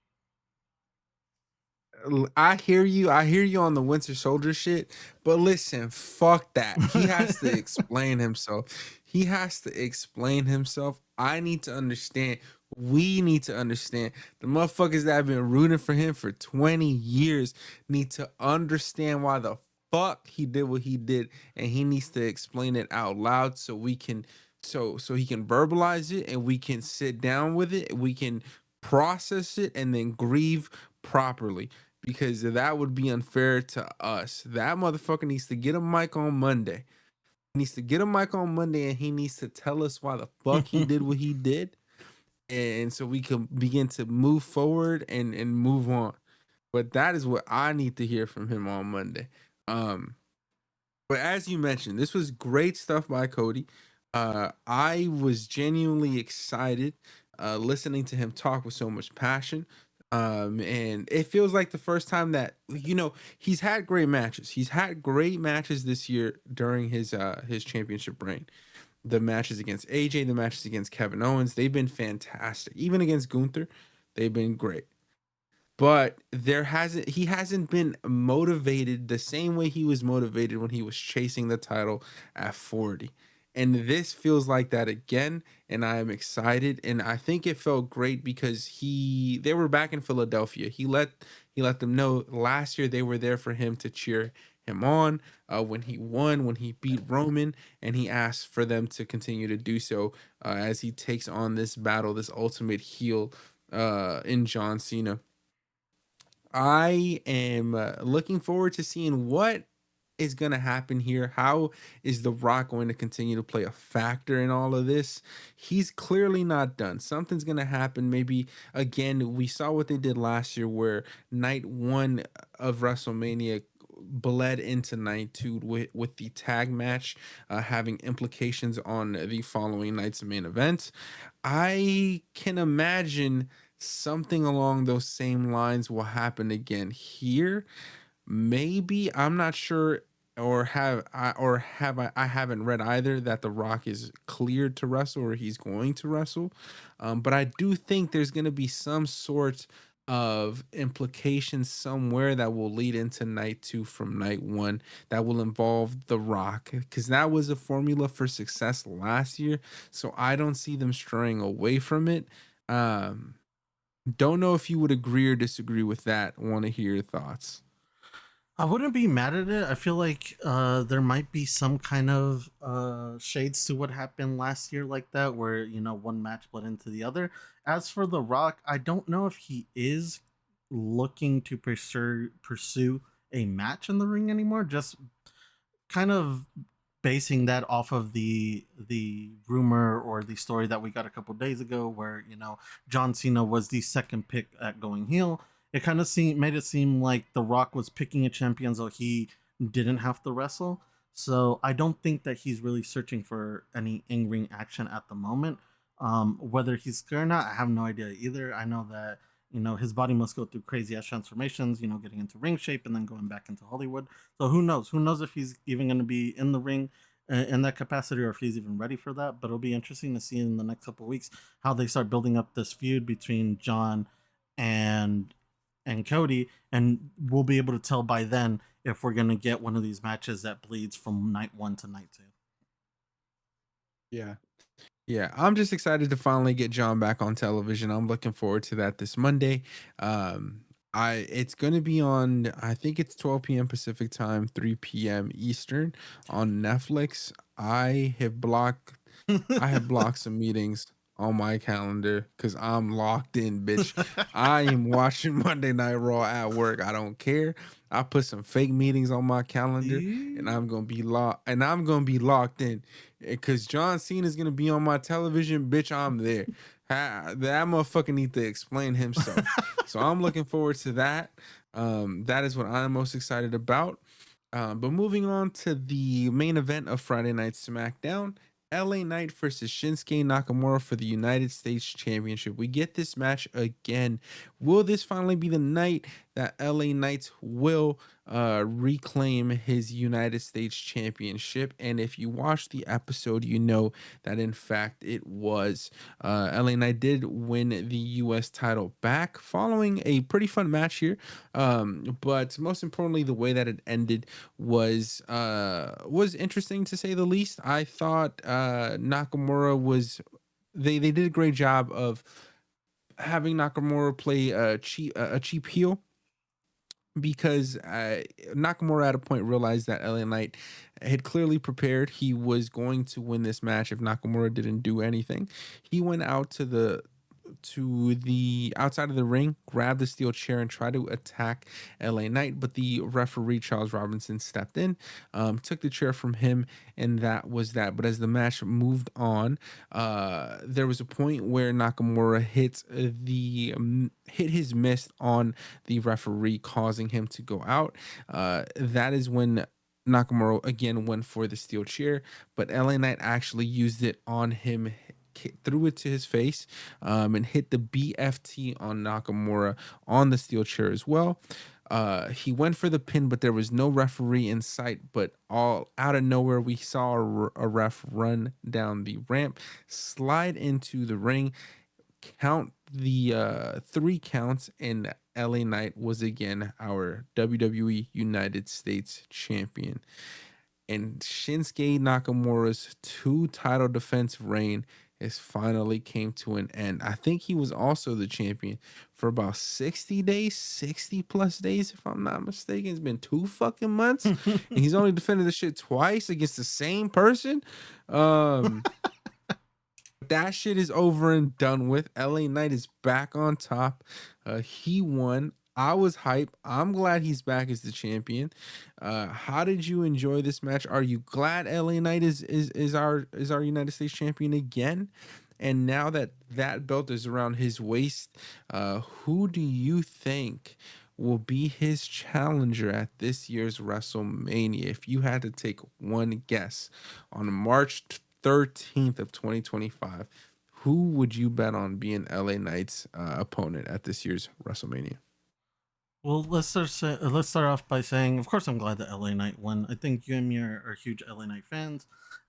I hear you. I hear you on the Winter Soldier shit. But listen, fuck that. He has to explain himself. He has to explain himself. I need to understand. We need to understand. The motherfuckers that have been rooting for him for 20 years need to understand why the fuck he did what he did. And he needs to explain it out loud so we can so he can verbalize it and we can sit down with it. We can process it and then grieve properly because that would be unfair to us. That motherfucker needs to get a mic on Monday. He needs to get a mic on Monday and he needs to tell us why the fuck he did what he did. And so we can begin to move forward and move on. But that is what I need to hear from him on Monday. Um, but as you mentioned, this was great stuff by Cody. I was genuinely excited listening to him talk with so much passion. And it feels like the first time that he's had great matches. He's had great matches this year during his championship reign. The matches against AJ, the matches against Kevin Owens, they've been fantastic. Even against Gunther, they've been great. but he hasn't been motivated the same way he was motivated when he was chasing the title at 40. And this feels like that again, and I am excited. And I think it felt great because they were back in Philadelphia. He let them know last year they were there for him to cheer him on when he won, when he beat Roman, and he asked for them to continue to do so as he takes on this battle, this ultimate heel in John Cena. I am looking forward to seeing what is going to happen here. How is The Rock going to continue to play a factor in all of this? He's clearly not done. Something's going to happen. Maybe again, we saw what they did last year where night one of WrestleMania bled into night two with the tag match having implications on the following night's main event. I can imagine something along those same lines will happen again here. Maybe I'm not sure, or have I haven't read either that The Rock is cleared to wrestle or he's going to wrestle. But I do think there's going to be some sort of implication somewhere that will lead into night two from night one that will involve The Rock because that was a formula for success last year. So I don't see them straying away from it. Um, don't know if you would agree or disagree with that. Want to hear your thoughts. I wouldn't be mad at it. I feel like there might be some kind of shades to what happened last year, like that, where one match bled into the other. As for The Rock, I don't know if he is looking to pursue a match in the ring anymore. Just kind of basing that off of the rumor or the story that we got a couple days ago where John Cena was the second pick at going heel. It kind of made it seem like The Rock was picking a champion so he didn't have to wrestle. So I don't think that he's really searching for any in-ring action at the moment. Whether he's scared or not, I have no idea either. I know that his body must go through crazy ass transformations, getting into ring shape and then going back into Hollywood. So who knows? Who knows if he's even going to be in the ring in that capacity or if he's even ready for that. But it'll be interesting to see in the next couple of weeks how they start building up this feud between John and Cody, and we'll be able to tell by then if we're going to get one of these matches that bleeds from night one to night two. Yeah. Yeah, I'm just excited to finally get John back on television. I'm looking forward to that this Monday. Um, it's going to be on. I think it's 12 p.m. Pacific time, 3 p.m. Eastern on Netflix. I have blocked some meetings on my calendar because I'm locked in, bitch. I am watching Monday Night Raw at work. I don't care. I put some fake meetings on my calendar, and I'm gonna be locked in because John Cena is gonna be on my television. Bitch, I'm there. That motherfucker need to explain himself. So I'm looking forward to that. That is what I'm most excited about. But moving on to the main event of Friday Night SmackDown, LA Knight versus Shinsuke Nakamura for the United States Championship. We get this match again. Will this finally be the night that LA Knight will reclaim his United States Championship? And if you watched the episode, you know that in fact it was. LA Knight did win the US title back following a pretty fun match here. But most importantly, the way that it ended was interesting to say the least. I thought Nakamura was they did a great job of having Nakamura play a cheap heel because Nakamura at a point realized that LA Knight had clearly prepared. He was going to win this match if Nakamura didn't do anything. He went out to the outside of the ring, grabbed the steel chair, and tried to attack LA Knight. But the referee, Charles Robinson, stepped in, took the chair from him, and that was that. But as the match moved on, there was a point where Nakamura hit his mist on the referee, causing him to go out. That is when Nakamura again went for the steel chair, but LA Knight actually used it on him, threw it to his face, and hit the BFT on Nakamura on the steel chair as well. He went for the pin, but there was no referee in sight. But all out of nowhere, we saw a ref run down the ramp, slide into the ring, count the 3 counts, and LA Knight was again our WWE United States champion. And Shinsuke Nakamura's two-title defense reign has finally came to an end. I think he was also the champion for about 60 days, 60 plus days, if I'm not mistaken. It's been 2 fucking months, and he's only defended the shit twice against the same person. Um, that shit is over and done with. LA Knight is back on top. He won. I was hype. I'm glad he's back as the champion. How did you enjoy this match? Are you glad LA Knight is our United States champion again? And now that that belt is around his waist, who do you think will be his challenger at this year's WrestleMania? If you had to take one guess on March 13th of 2025, who would you bet on being LA Knight's opponent at this year's WrestleMania? Well, let's start off by saying, of course, I'm glad that LA Knight won. I think you and me are huge LA Knight fans,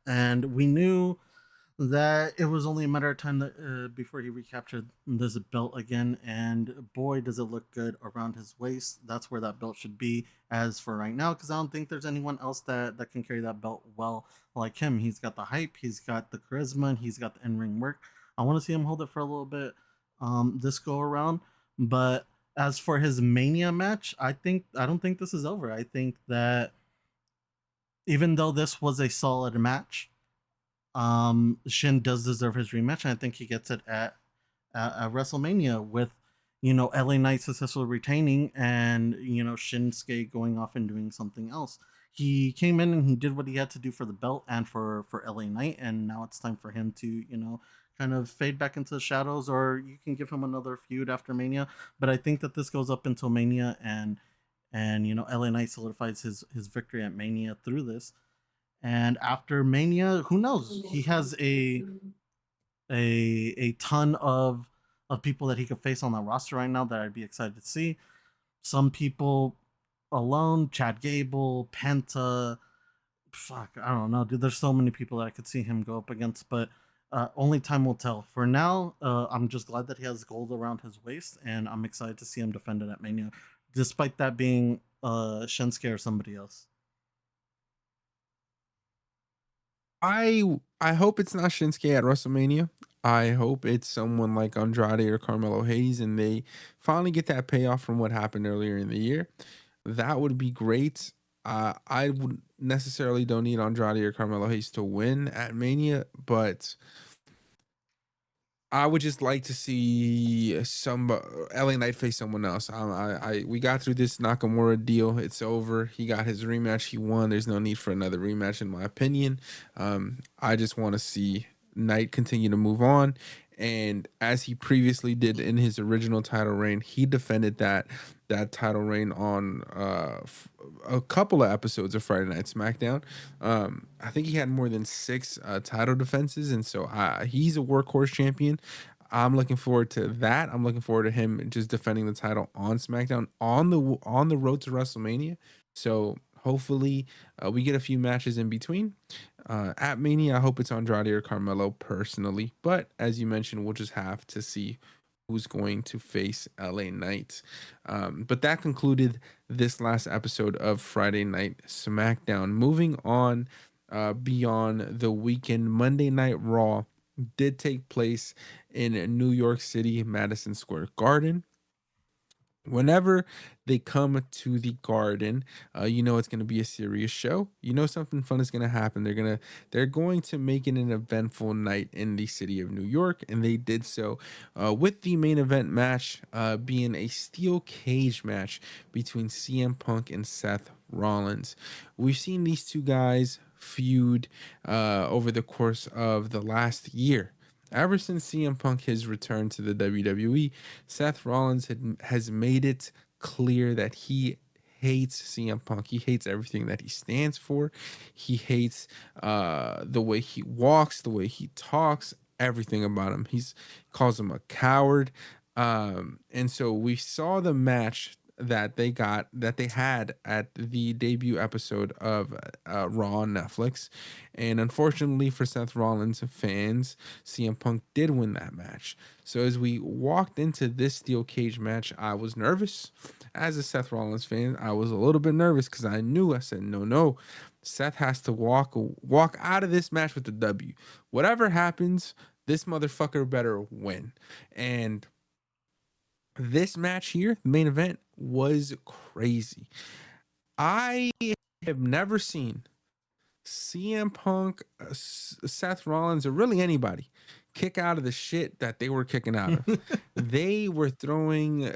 and we knew that it was only a matter of time that before he recaptured this belt again. And boy, does it look good around his waist. That's where that belt should be as for right now, because I don't think there's anyone else that can carry that belt well like him. He's got the hype, he's got the charisma, and he's got the in ring work. I want to see him hold it for a little bit this go around. But as for his Mania match, I don't think this is over. I think that even though this was a solid match, Shin does deserve his rematch, and I think he gets it at WrestleMania with LA Knight successfully retaining, and Shinsuke going off and doing something else. He came in and he did what he had to do for the belt and for LA Knight, and now it's time for him to kind of fade back into the shadows, or you can give him another feud after Mania. But I think that this goes up until Mania, and LA Knight solidifies his victory at Mania through this. And after Mania, who knows? He has a ton of people that he could face on that roster right now that I'd be excited to see. Some people alone, Chad Gable, Penta, fuck, I don't know, dude. There's so many people that I could see him go up against, but only time will tell. For now, I'm just glad that he has gold around his waist, and I'm excited to see him defend it at Mania, despite that being Shinsuke or somebody else. I hope it's not Shinsuke at WrestleMania. I hope it's someone like Andrade or Carmelo Hayes, and they finally get that payoff from what happened earlier in the year. That would be great. I would necessarily don't need Andrade or Carmelo Hayes to win at Mania, but I would just like to see some LA Knight face someone else. We got through this Nakamura deal. It's over. He got his rematch. He won. There's no need for another rematch, in my opinion. I just want to see Knight continue to move on. And as he previously did in his original title reign, he defended that title reign on a couple of episodes of Friday Night SmackDown. I think he had more than 6 title defenses, and so he's a workhorse champion. I'm looking forward to that. I'm looking forward to him just defending the title on SmackDown on the road to WrestleMania. So hopefully we get a few matches in between. At Mania, I hope it's Andrade or Carmelo personally, but as you mentioned, we'll just have to see who's going to face LA Knight. But that concluded this last episode of Friday Night SmackDown. Moving on beyond the weekend, Monday Night Raw did take place in New York City, Madison Square Garden. Whenever they come to the garden, you know it's going to be a serious show. You know something fun is going to happen. They're going to make it an eventful night in the city of New York, and they did so with the main event match being a steel cage match between CM Punk and Seth Rollins. We've seen these two guys feud over the course of the last year. Ever since CM Punk has returned to the WWE, Seth Rollins has made it clear that he hates CM Punk. He hates everything that he stands for. He hates the way he walks, the way he talks, everything about him. He's calls him a coward. And so we saw the match that they had at the debut episode of Raw on Netflix. And unfortunately for Seth Rollins fans, CM Punk did win that match. So as we walked into this steel cage match, I was nervous. As a Seth Rollins fan, I was a little bit nervous because I said, no, Seth has to walk out of this match with the W. Whatever happens, this motherfucker better win. And this match here, main event, was crazy. I have never seen CM Punk, Seth Rollins, or really anybody kick out of the shit that they were kicking out of. They were throwing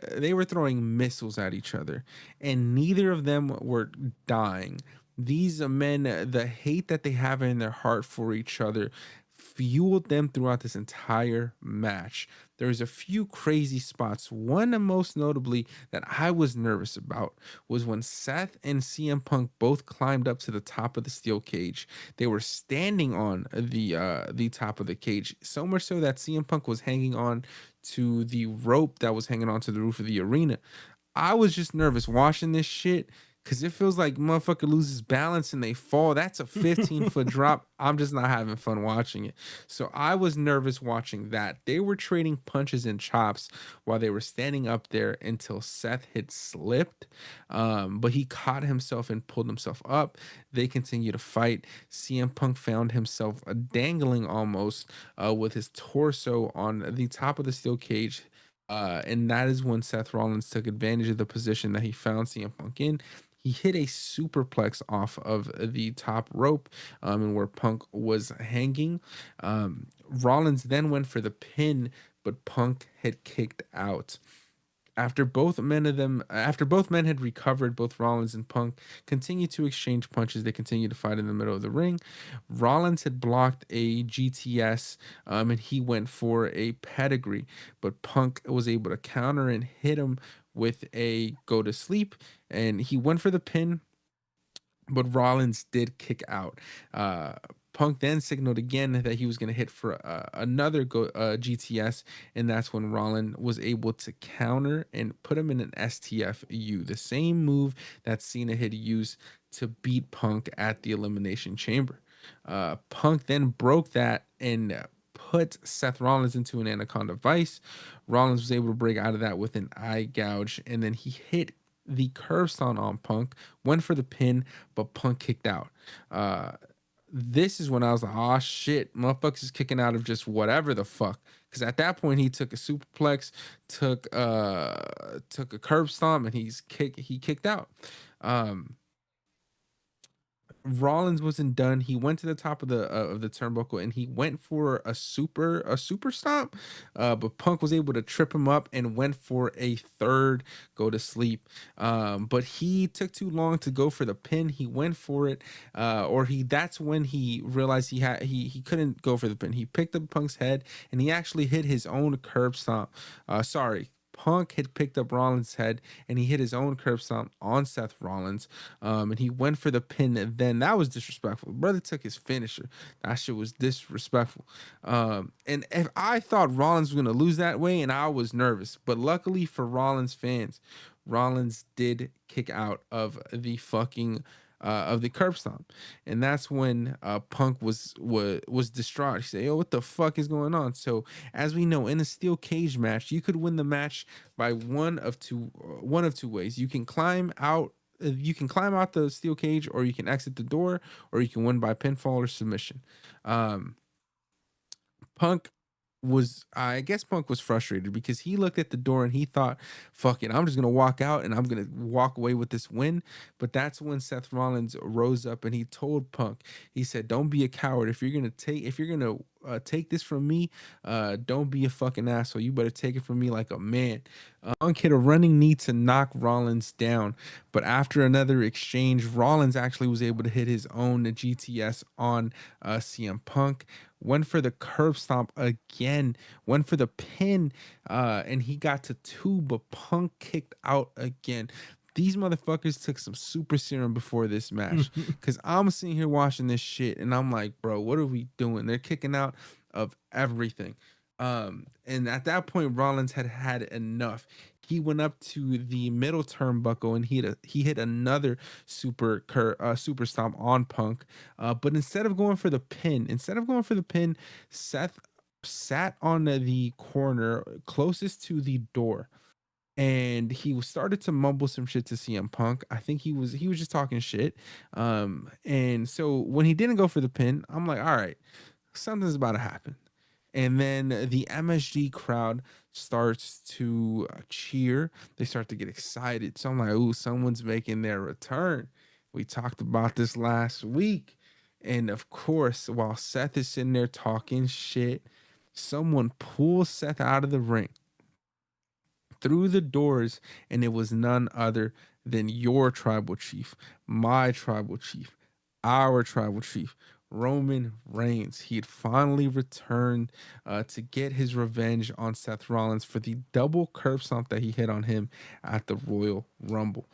missiles at each other, and neither of them were dying. These men, the hate that they have in their heart for each other, fueled them throughout this entire match. There's a few crazy spots. One, most notably, that I was nervous about was when Seth and CM Punk both climbed up to the top of the steel cage. They were standing on the top of the cage, so much so that CM Punk was hanging on to the rope that was hanging onto the roof of the arena. I was just nervous watching this shit because it feels like motherfucker loses balance and they fall. That's a 15-foot drop. I'm just not having fun watching it. So I was nervous watching that. They were trading punches and chops while they were standing up there until Seth had slipped. But he caught himself and pulled himself up. They continued to fight. CM Punk found himself dangling almost with his torso on the top of the steel cage, and that is when Seth Rollins took advantage of the position that he found CM Punk in. He hit a superplex off of the top rope, and where Punk was hanging. Rollins then went for the pin, but Punk had kicked out. After both men had recovered, both Rollins and Punk continued to exchange punches. They continued to fight in the middle of the ring. Rollins had blocked a GTS, and he went for a pedigree, but Punk was able to counter and hit him with a go to sleep, and he went for the pin, but Rollins did kick out. Punk then signaled again that he was going to hit for another GTS, and that's when Rollins was able to counter and put him in an STFU, the same move that Cena had used to beat Punk at the Elimination Chamber. Punk then broke that and put Seth Rollins into an Anaconda Vice. Rollins was able to break out of that with an eye gouge, and then he hit the curve stomp on Punk, went for the pin, but Punk kicked out. Uh, this is when I was like, oh shit, motherfuckers is kicking out of just whatever the fuck. Because at that point he took a superplex, took a curb stomp, and he kicked out. Um, Rollins wasn't done. He went to the top of the turnbuckle and he went for a super stomp, but Punk was able to trip him up and went for a third go to sleep. But he took too long to go for the pin. He went for it, or he that's when he realized he couldn't go for the pin. He picked up Punk's head and he actually hit his own curb stomp. Sorry. Punk had picked up Rollins' head and he hit his own curb stomp on Seth Rollins, and he went for the pin. And then that was disrespectful. Brother took his finisher. That shit was disrespectful. And if I thought Rollins was gonna lose that way, and I was nervous, but luckily for Rollins fans, Rollins did kick out of the curb stomp, and that's when Punk was distraught. He said, "Yo, what the fuck is going on?" So, as we know, in a steel cage match, you could win the match by one of two ways. You can climb out the steel cage, or you can exit the door, or you can win by pinfall or submission. Um, Punk I guess Punk was frustrated because he looked at the door and he thought, fuck it, I'm just gonna walk out and I'm gonna walk away with this win. But that's when Seth Rollins rose up and he told Punk, he said, don't be a coward. If you're gonna take this from me, don't be a fucking asshole. You better take it from me like a man. Punk hit a running knee to knock Rollins down, but after another exchange, Rollins actually was able to hit his own GTS on CM Punk. Went for the curb stomp again, went for the pin, and he got to two, but Punk kicked out again. These motherfuckers took some super serum before this match, because I'm sitting here watching this shit and I'm like, bro, what are we doing? They're kicking out of everything. And at that point, Rollins had had enough. he went up to the middle turnbuckle and he hit another super stomp on Punk. But instead of going for the pin, Seth sat on the corner closest to the door, and started to mumble some shit to CM Punk. I think he was just talking shit. And so when he didn't go for the pin, I'm like, all right, something's about to happen. And then the MSG crowd starts to cheer. They start to get excited. So I'm like, ooh, someone's making their return. We talked about this last week. And of course, while Seth is sitting there talking shit, someone pulls Seth out of the ring through the doors, and it was none other than your tribal chief, my tribal chief, our tribal chief, Roman Reigns. He had finally returned to get his revenge on Seth Rollins for the double curb stomp that he hit on him at the Royal Rumble.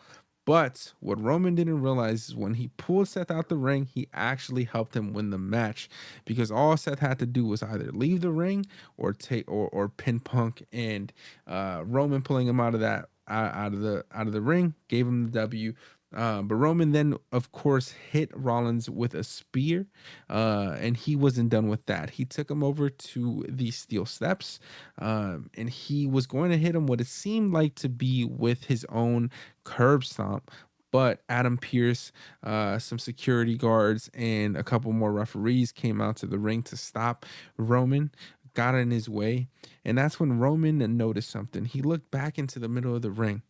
But what Roman didn't realize is when he pulled Seth out the ring, he actually helped him win the match, because all Seth had to do was either leave the ring or take or pin Punk, and Roman pulling him out of that out of the ring gave him the W. But Roman then, of course, hit Rollins with a spear, and he wasn't done with that. He took him over to the steel steps, and he was going to hit him what it seemed like to be with his own curb stomp. But Adam Pearce, some security guards, and a couple more referees came out to the ring to stop Roman, got in his way. And that's when Roman noticed something. He looked back into the middle of the ring,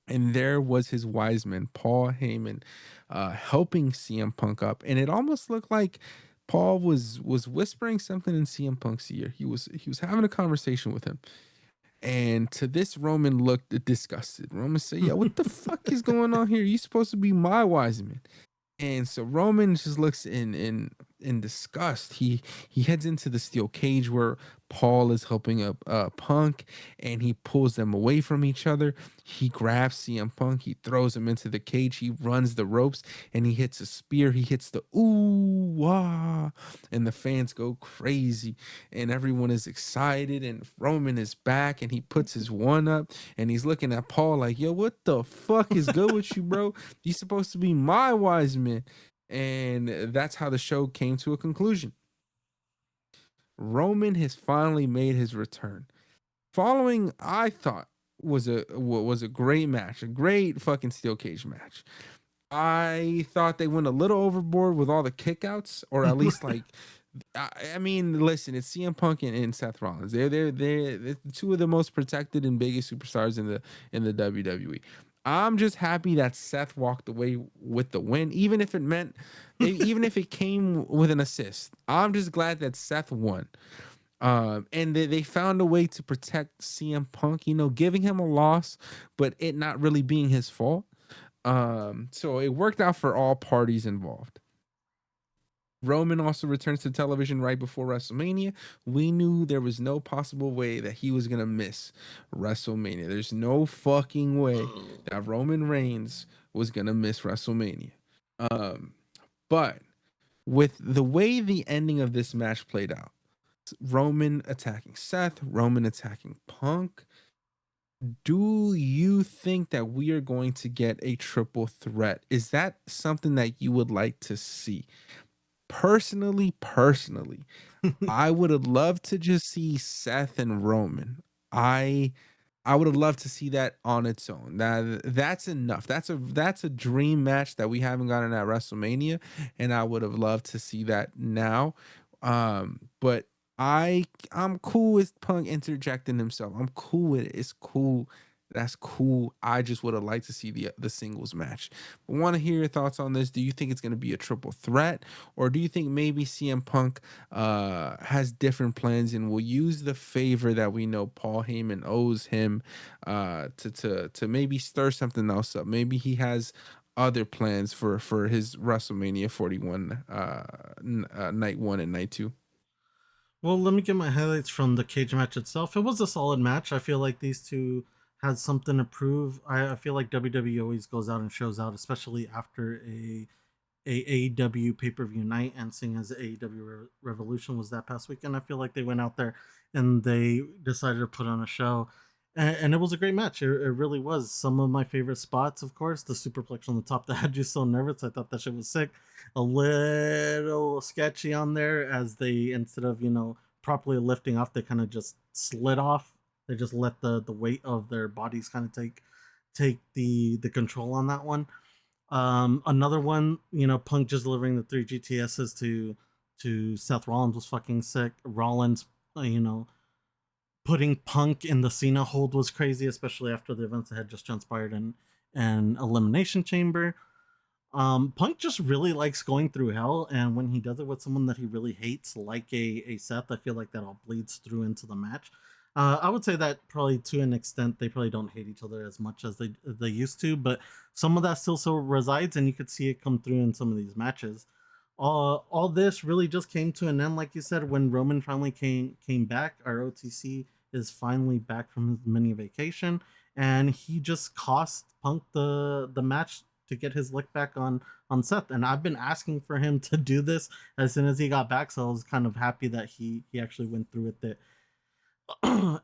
and there was his wise man, Paul Heyman, helping CM Punk up. And it almost looked like Paul was whispering something in CM Punk's ear. He was having a conversation with him. And to this, Roman looked disgusted. Roman said, "Yeah, what the fuck is going on here? You supposed to be my wise man." And so Roman just looks in disgust. He heads into the steel cage where Paul is helping up Punk, and he pulls them away from each other. He grabs CM Punk, he throws him into the cage, he runs the ropes, and he hits a spear. He hits the ooh wah, and the fans go crazy, and everyone is excited. And Roman is back, and he puts his one up, and he's looking at Paul like, "Yo, what the fuck is good with you, bro? You supposed to be my wise man." And that's how the show came to a conclusion. Roman has finally made his return. Following, I thought was a great match, a great fucking steel cage match. I thought they went a little overboard with all the kickouts, or at least like, I mean, listen, it's CM Punk and Seth Rollins. They're two of the most protected and biggest superstars in the WWE. I'm just happy that Seth walked away with the win, even if it came with an assist. I'm just glad that Seth won. And they found a way to protect CM Punk, giving him a loss, but it not really being his fault. So it worked out for all parties involved. Roman also returns to television right before WrestleMania. We knew there was no possible way that he was going to miss WrestleMania. There's no fucking way that Roman Reigns was going to miss WrestleMania. Um, but with the way the ending of this match played out, Roman attacking Seth, Roman attacking Punk, do you think that we are going to get a triple threat? Is that something that you would like to see? Personally, I would have loved to just see Seth and Roman. I I would have loved to see that on its own. That's enough. That's a dream match that we haven't gotten at WrestleMania, and I would have loved to see that now. But I'm cool with Punk interjecting himself. I'm cool with it. It's cool. That's cool. I just would have liked to see the singles match. But want to hear your thoughts on this. Do you think it's going to be a triple threat, or do you think maybe CM Punk has different plans and will use the favor that we know Paul Heyman owes him to maybe stir something else up? Maybe he has other plans for his WrestleMania 41 night 1 and night 2. Well, let me get my highlights from the cage match itself. It was a solid match. I feel like these two had something to prove. I feel like WWE always goes out and shows out, especially after a AEW pay per view night. And seeing as AEW Revolution was that past weekend, I feel like they went out there and they decided to put on a show. And it was a great match. It really was. Some of my favorite spots, of course, the superplex on the top that had you so nervous. I thought that shit was sick. A little sketchy on there, as they, instead of properly lifting off, they kind of just slid off. They just let the weight of their bodies kind of take the control on that one. Another one, Punk just delivering the three GTSs to Seth Rollins was fucking sick. Rollins, you know, putting Punk in the Cena hold was crazy, especially after the events that had just transpired in an Elimination Chamber. Punk just really likes going through hell, and when he does it with someone that he really hates, like a Seth, I feel like that all bleeds through into the match. I would say that probably to an extent they probably don't hate each other as much as they used to, but some of that still resides, and you could see it come through in some of these matches. All this really just came to an end, like you said, when Roman finally came back. Our OTC is finally back from his mini vacation, and he just cost Punk the match to get his lick back on Seth. And I've been asking for him to do this as soon as he got back, so I was kind of happy that he actually went through with it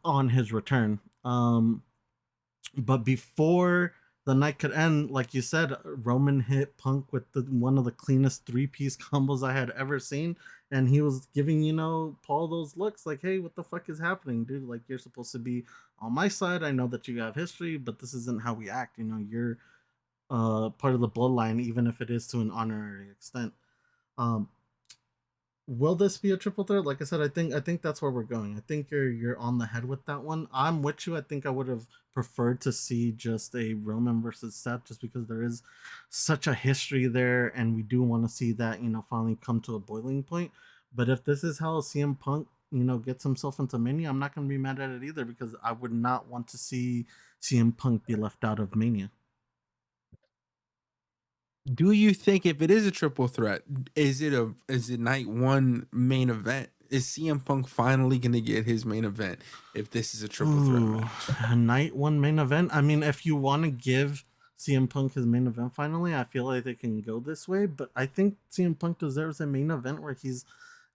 on his return. But before the night could end, like you said, Roman hit Punk with one of the cleanest three-piece combos I had ever seen, and he was giving Paul those looks like, "Hey, what the fuck is happening, dude? Like, you're supposed to be on my side. I know that you have history, but this isn't how we act. You're part of the bloodline, even if it is to an honorary extent." Um, will this be a triple threat? Like I said, I think that's where we're going. I think you're on the head with that one. I'm with you. I think I would have preferred to see just a Roman versus Seth, just because there is such a history there, and we do want to see that finally come to a boiling point. But if this is how CM Punk gets himself into Mania, I'm not going to be mad at it either, because I would not want to see CM Punk be left out of Mania. Do you think if it is a triple threat, is it night one main event? Is CM Punk finally gonna get his main event if this is a triple threat Ooh, match? night one main event. I mean, if you want to give CM Punk his main event finally, I feel like they can go this way. But I think CM Punk deserves a main event where he's,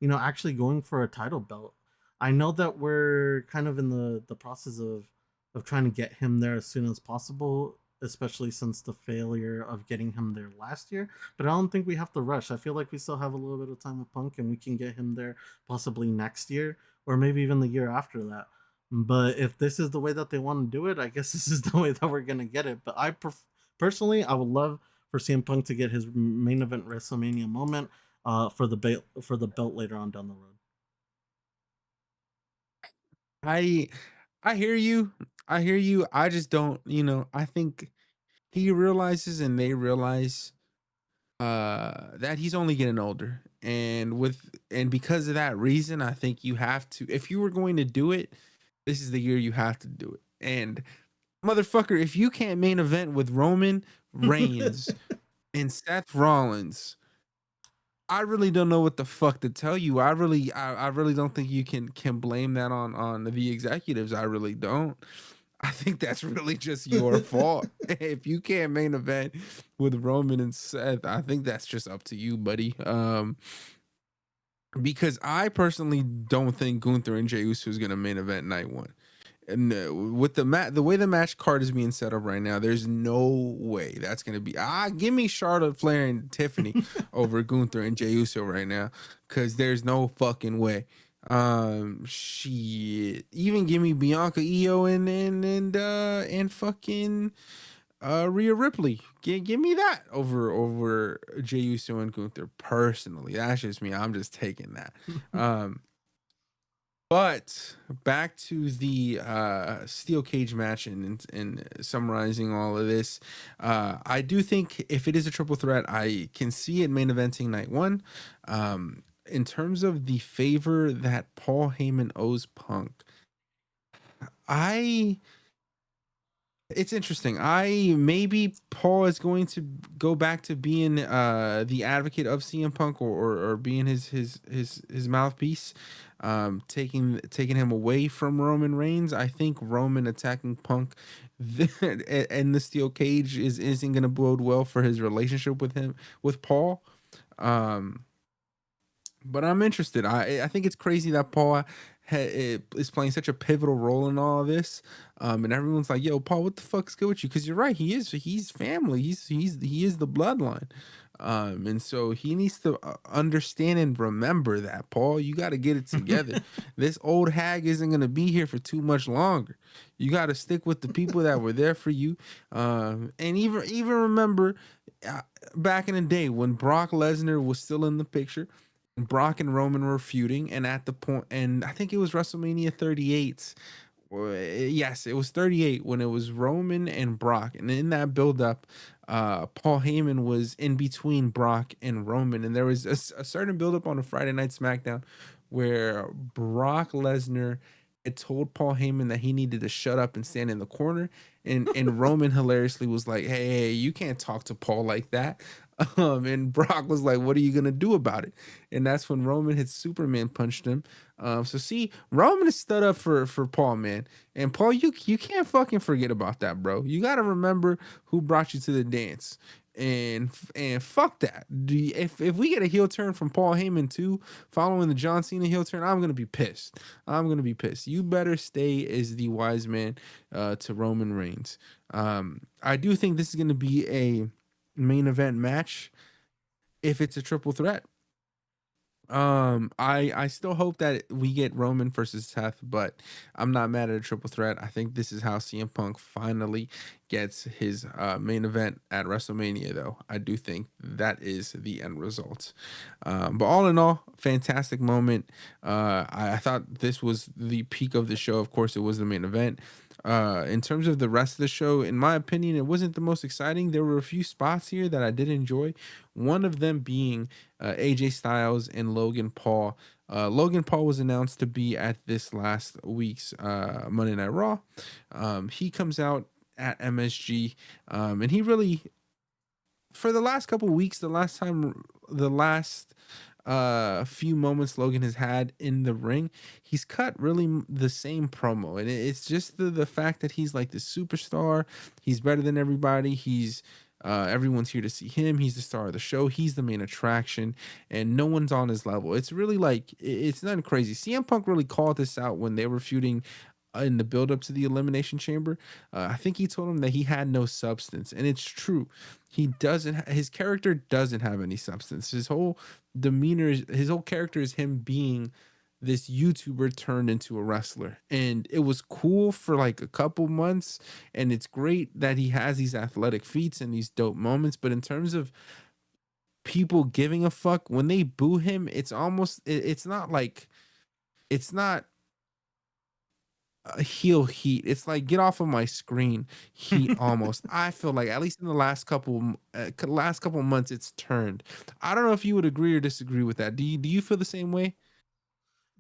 actually going for a title belt. I know that we're kind of in the process of trying to get him there as soon as possible, especially since the failure of getting him there last year. But I don't think we have to rush. I feel like we still have a little bit of time with Punk, and we can get him there possibly next year, or maybe even the year after that. But if this is the way that they want to do it, I guess this is the way that we're gonna get it. But personally, I would love for CM Punk to get his main event WrestleMania moment for the belt later on down the road. I I hear you. I hear you. I just don't, I think he realizes and they realize that he's only getting older. And because of that reason, I think you have to, if you were going to do it, this is the year you have to do it. And motherfucker, if you can't main event with Roman Reigns and Seth Rollins, I really don't know what the fuck to tell you. I really don't think you can blame that on the executives. I really don't. I think that's really just your fault. If you can't main event with Roman and Seth, I think that's just up to you, buddy. Because I personally don't think Gunther and Jey Uso is gonna main event night one. And with the way the match card is being set up right now, there's no way that's gonna be. Give me Charlotte Flair and Tiffany over Gunther and Jey Uso right now, because there's no fucking way. She even give me Bianca Io and fucking Rhea Ripley. Give me that over Jey Uso and Gunther. Personally, that's just me. I'm just taking that. Um, but back to the steel cage match and summarizing all of this, I do think if it is a triple threat, I can see it main eventing night one. In terms of the favor that Paul Heyman owes Punk, I it's interesting. I maybe Paul is going to go back to being the advocate of CM Punk, or being his mouthpiece, taking him away from Roman Reigns. I think Roman attacking Punk and the steel cage isn't going to bode well for his relationship with Paul. Um but I'm interested. I think it's crazy that Paul is playing such a pivotal role in all of this, and everyone's like, "Yo, Paul, what the fuck's good with you?" Because you're right, he's family. He is the bloodline, and so he needs to understand and remember that, Paul. You got to get it together. This old hag isn't gonna be here for too much longer. You got to stick with the people that were there for you, and even remember. Uh, Back in the day when Brock Lesnar was still in the picture, Brock and Roman were feuding, and at the point, and I think it was WrestleMania 38. Yes, it was 38 when it was Roman and Brock, and in that build-up, Paul Heyman was in between Brock and Roman, and there was a certain build-up on a Friday Night SmackDown where Brock Lesnar had told Paul Heyman that he needed to shut up and stand in the corner, and Roman hilariously was like, "Hey, you can't talk to Paul like that." And Brock was like, "What are you gonna do about it?" And that's when Roman had Superman punched him. So see, Roman is stood up for Paul, man. And Paul, you can't fucking forget about that, bro. You got to remember who brought you to the dance. And fuck that. If we get a heel turn from Paul Heyman too, following the John Cena heel turn, I'm gonna be pissed. I'm gonna be pissed. You better stay as the wise man to Roman Reigns. I do think this is gonna be a main event match if it's a triple threat. I still hope that we get Roman versus Seth, but I'm not mad at a triple threat. I think this is how CM Punk finally gets his main event at WrestleMania, though. I do think that is the end result. But all in all, fantastic moment. I thought this was the peak of the show. Of course, it was the main event. In terms of the rest of the show, in my opinion, it wasn't the most exciting. There were a few spots here that I did enjoy. One of them being AJ Styles and Logan Paul. Logan Paul was announced to be at this last week's Monday Night Raw. He comes out at MSG, and he really, for the last couple weeks, the last few moments Logan has had in the ring, he's cut really the same promo, and it's just the fact that he's like the superstar. He's better than everybody. He's everyone's here to see him. He's the star of the show. He's the main attraction, and no one's on his level. It's really like it's nothing crazy. CM Punk really called this out when they were feuding in the build up to the elimination chamber. I think he told him that he had no substance, and it's true. He doesn't. His character doesn't have any substance. His whole demeanor, his whole character is him being this YouTuber turned into a wrestler. And it was cool for like a couple months. And it's great that he has these athletic feats and these dope moments. But in terms of people giving a fuck, when they boo him, it's almost, it's not like, it's not a heel heat. It's like get off of my screen heat almost. I feel like at least in the last couple months it's turned. I don't know if you would agree or disagree with that. Do you feel the same way?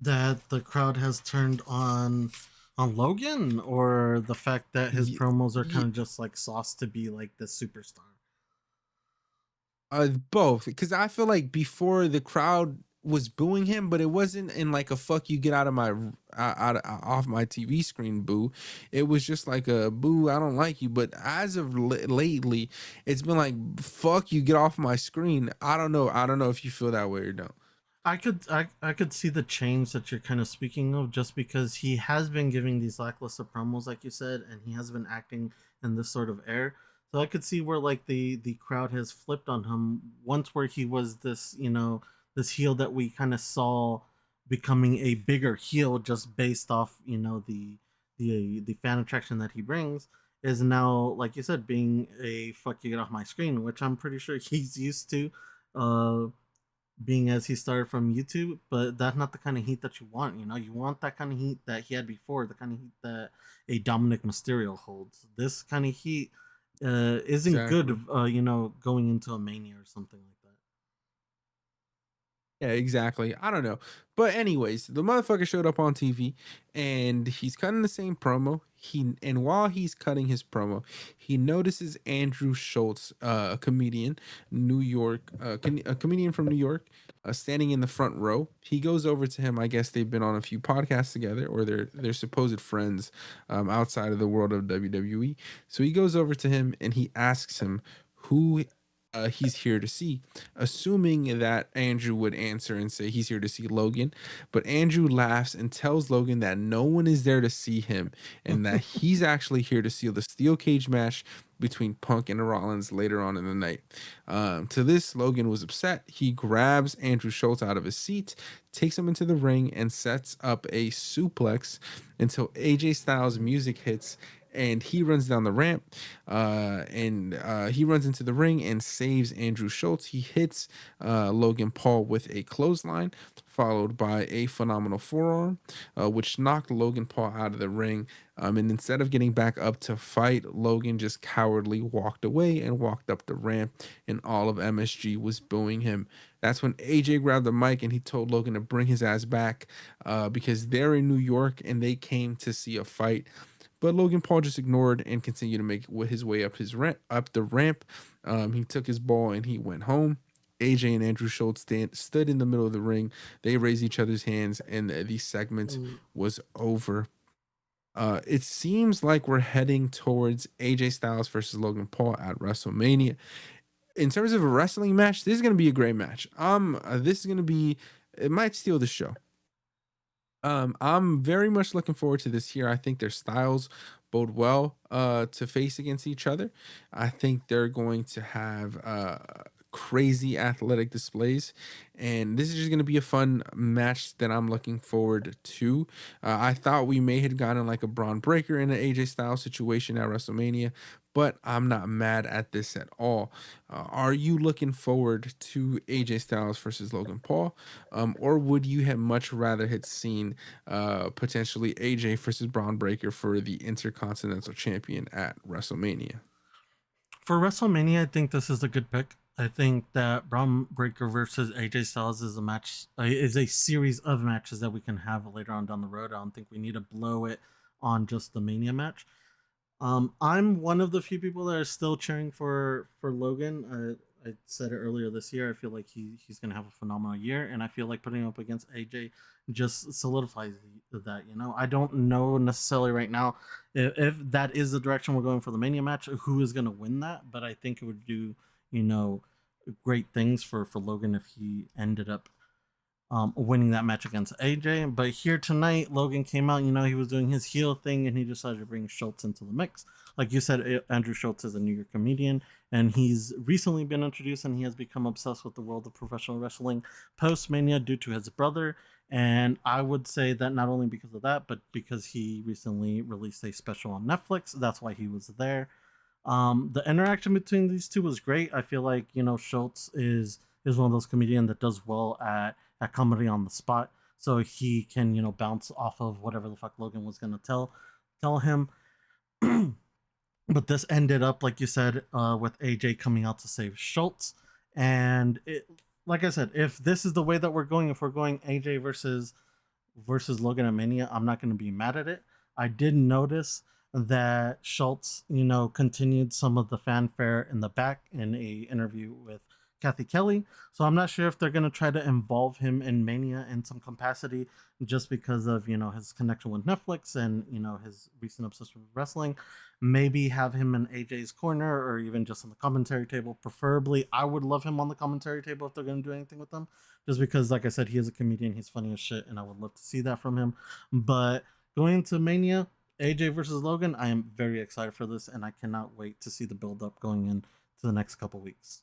That the crowd has turned on Logan, or the fact that his Ye- promos are kind ye- of just like sauce to be like the superstar. Both, because I feel like before the crowd was booing him, but it wasn't in like a "fuck you, get out of my off my TV screen" boo. It was just like a boo, I don't like you. But as of lately, it's been like "fuck you, get off my screen." I don't know. I don't know if you feel that way or don't. I could see the change that you're kind of speaking of, just because he has been giving these lackluster promos, like you said, and he has been acting in this sort of air. So I could see where like the crowd has flipped on him once, where he was this, you know, this heel that we kind of saw becoming a bigger heel just based off, you know, the fan attraction that he brings, is now, like you said, being a "fuck you, get off my screen," which I'm pretty sure he's used to. Uh, being as he started from YouTube, but that's not the kind of heat that you want. You know, you want that kind of heat that he had before, the kind of heat that a Dominic Mysterio holds. This kind of heat isn't Exactly. good, you know, going into a Mania or something like that. Yeah, exactly. I don't know. But anyways, the motherfucker showed up on TV and he's cutting the same promo. And while he's cutting his promo, he notices Andrew Schultz, a comedian, New York, a comedian from New York, standing in the front row. He goes over to him. I guess they've been on a few podcasts together, or they're supposed friends outside of the world of WWE. So he goes over to him and he asks him who he's here to see, assuming that Andrew would answer and say he's here to see Logan. But Andrew laughs and tells Logan that no one is there to see him and that he's actually here to see the steel cage match between Punk and Rollins later on in the night. To this, Logan was upset. He grabs Andrew Schultz out of his seat, takes him into the ring, and sets up a suplex until AJ Styles' music hits and he runs down the ramp and he runs into the ring and saves Andrew Schultz. He hits Logan Paul with a clothesline, followed by a phenomenal forearm, which knocked Logan Paul out of the ring. And instead of getting back up to fight, Logan just cowardly walked away and walked up the ramp, and all of MSG was booing him. That's when AJ grabbed the mic and he told Logan to bring his ass back because they're in New York and they came to see a fight. But Logan Paul just ignored and continued to make his way up up the ramp. He took his ball and he went home. AJ and Andrew Schultz stood in the middle of the ring. They raised each other's hands, and the segment was over. It seems like we're heading towards AJ Styles versus Logan Paul at WrestleMania. In terms of a wrestling match, this is going to be a great match. This is going to be, it might steal the show. I'm very much looking forward to this here. I think their styles bode well to face against each other. I think they're going to have crazy athletic displays, and this is just going to be a fun match that I'm looking forward to. I thought we may have gotten like a Braun Breaker in an AJ Styles situation at WrestleMania, but I'm not mad at this at all. Are you looking forward to AJ Styles versus Logan Paul? Or would you have much rather had seen potentially AJ versus Braun Breaker for the Intercontinental Champion at WrestleMania? For WrestleMania, I think this is a good pick. I think that Braun Breaker versus AJ Styles is a match, is a series of matches that we can have later on down the road. I don't think we need to blow it on just the Mania match. I'm one of the few people that are still cheering for Logan. I said it earlier this year. I feel like he's gonna have a phenomenal year, and I feel like putting him up against AJ just solidifies that. You know, I don't know necessarily right now if that is the direction we're going for the Mania match. Who is gonna win that? But I think it would do, you know, great things for Logan if he ended up winning that match against AJ. But here tonight, Logan came out. You know, he was doing his heel thing, and he decided to bring Schultz into the mix. Like you said, Andrew Schultz is a New York comedian, and he's recently been introduced, and he has become obsessed with the world of professional wrestling post Mania due to his brother. And I would say that not only because of that, but because he recently released a special on Netflix. That's why he was there. The interaction between these two was great. I feel like, you know, Schultz is one of those comedians that does well at comedy on the spot, so he can, you know, bounce off of whatever the fuck Logan was gonna tell him. But this ended up, like you said, with AJ coming out to save Schultz, and like I said, if this is the way that we're going, if we're going AJ versus Logan at Mania, I'm not going to be mad at it. I did notice that Schultz, you know, continued some of the fanfare in the back in a interview with Kathy Kelly. So I'm not sure if they're going to try to involve him in Mania in some capacity just because of, you know, his connection with Netflix and, you know, his recent obsession with wrestling. Maybe have him in AJ's corner or even just on the commentary table. Preferably, I would love him on the commentary table if they're going to do anything with him. Just because, like I said, he is a comedian. He's funny as shit, and I would love to see that from him. But going into Mania, AJ versus Logan, I am very excited for this, and I cannot wait to see the build up going into the next couple weeks.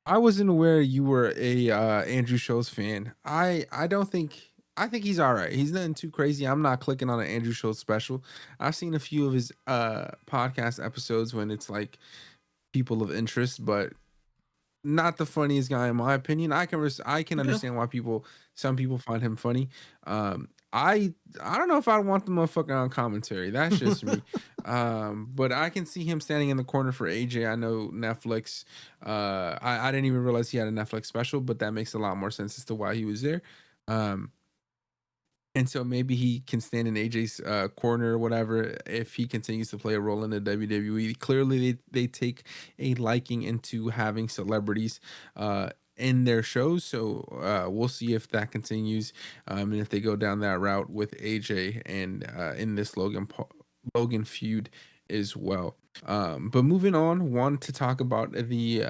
I wasn't aware you were a Andrew Schultz fan. I don't think I think he's all right. He's nothing too crazy. I'm not clicking on an Andrew Schultz special. I've seen a few of his podcast episodes when it's like people of interest, but not the funniest guy in my opinion. I can Okay. understand why some people find him funny. I don't know if I want the motherfucker on commentary. That's just me. But I can see him standing in the corner for AJ. I know Netflix. I didn't even realize he had a Netflix special, but that makes a lot more sense as to why he was there. Um, and so maybe he can stand in AJ's corner or whatever if he continues to play a role in the WWE. Clearly, they take a liking into having celebrities in their shows. So we'll see if that continues and if they go down that route with AJ and in this Logan feud as well. But moving on, want to talk about the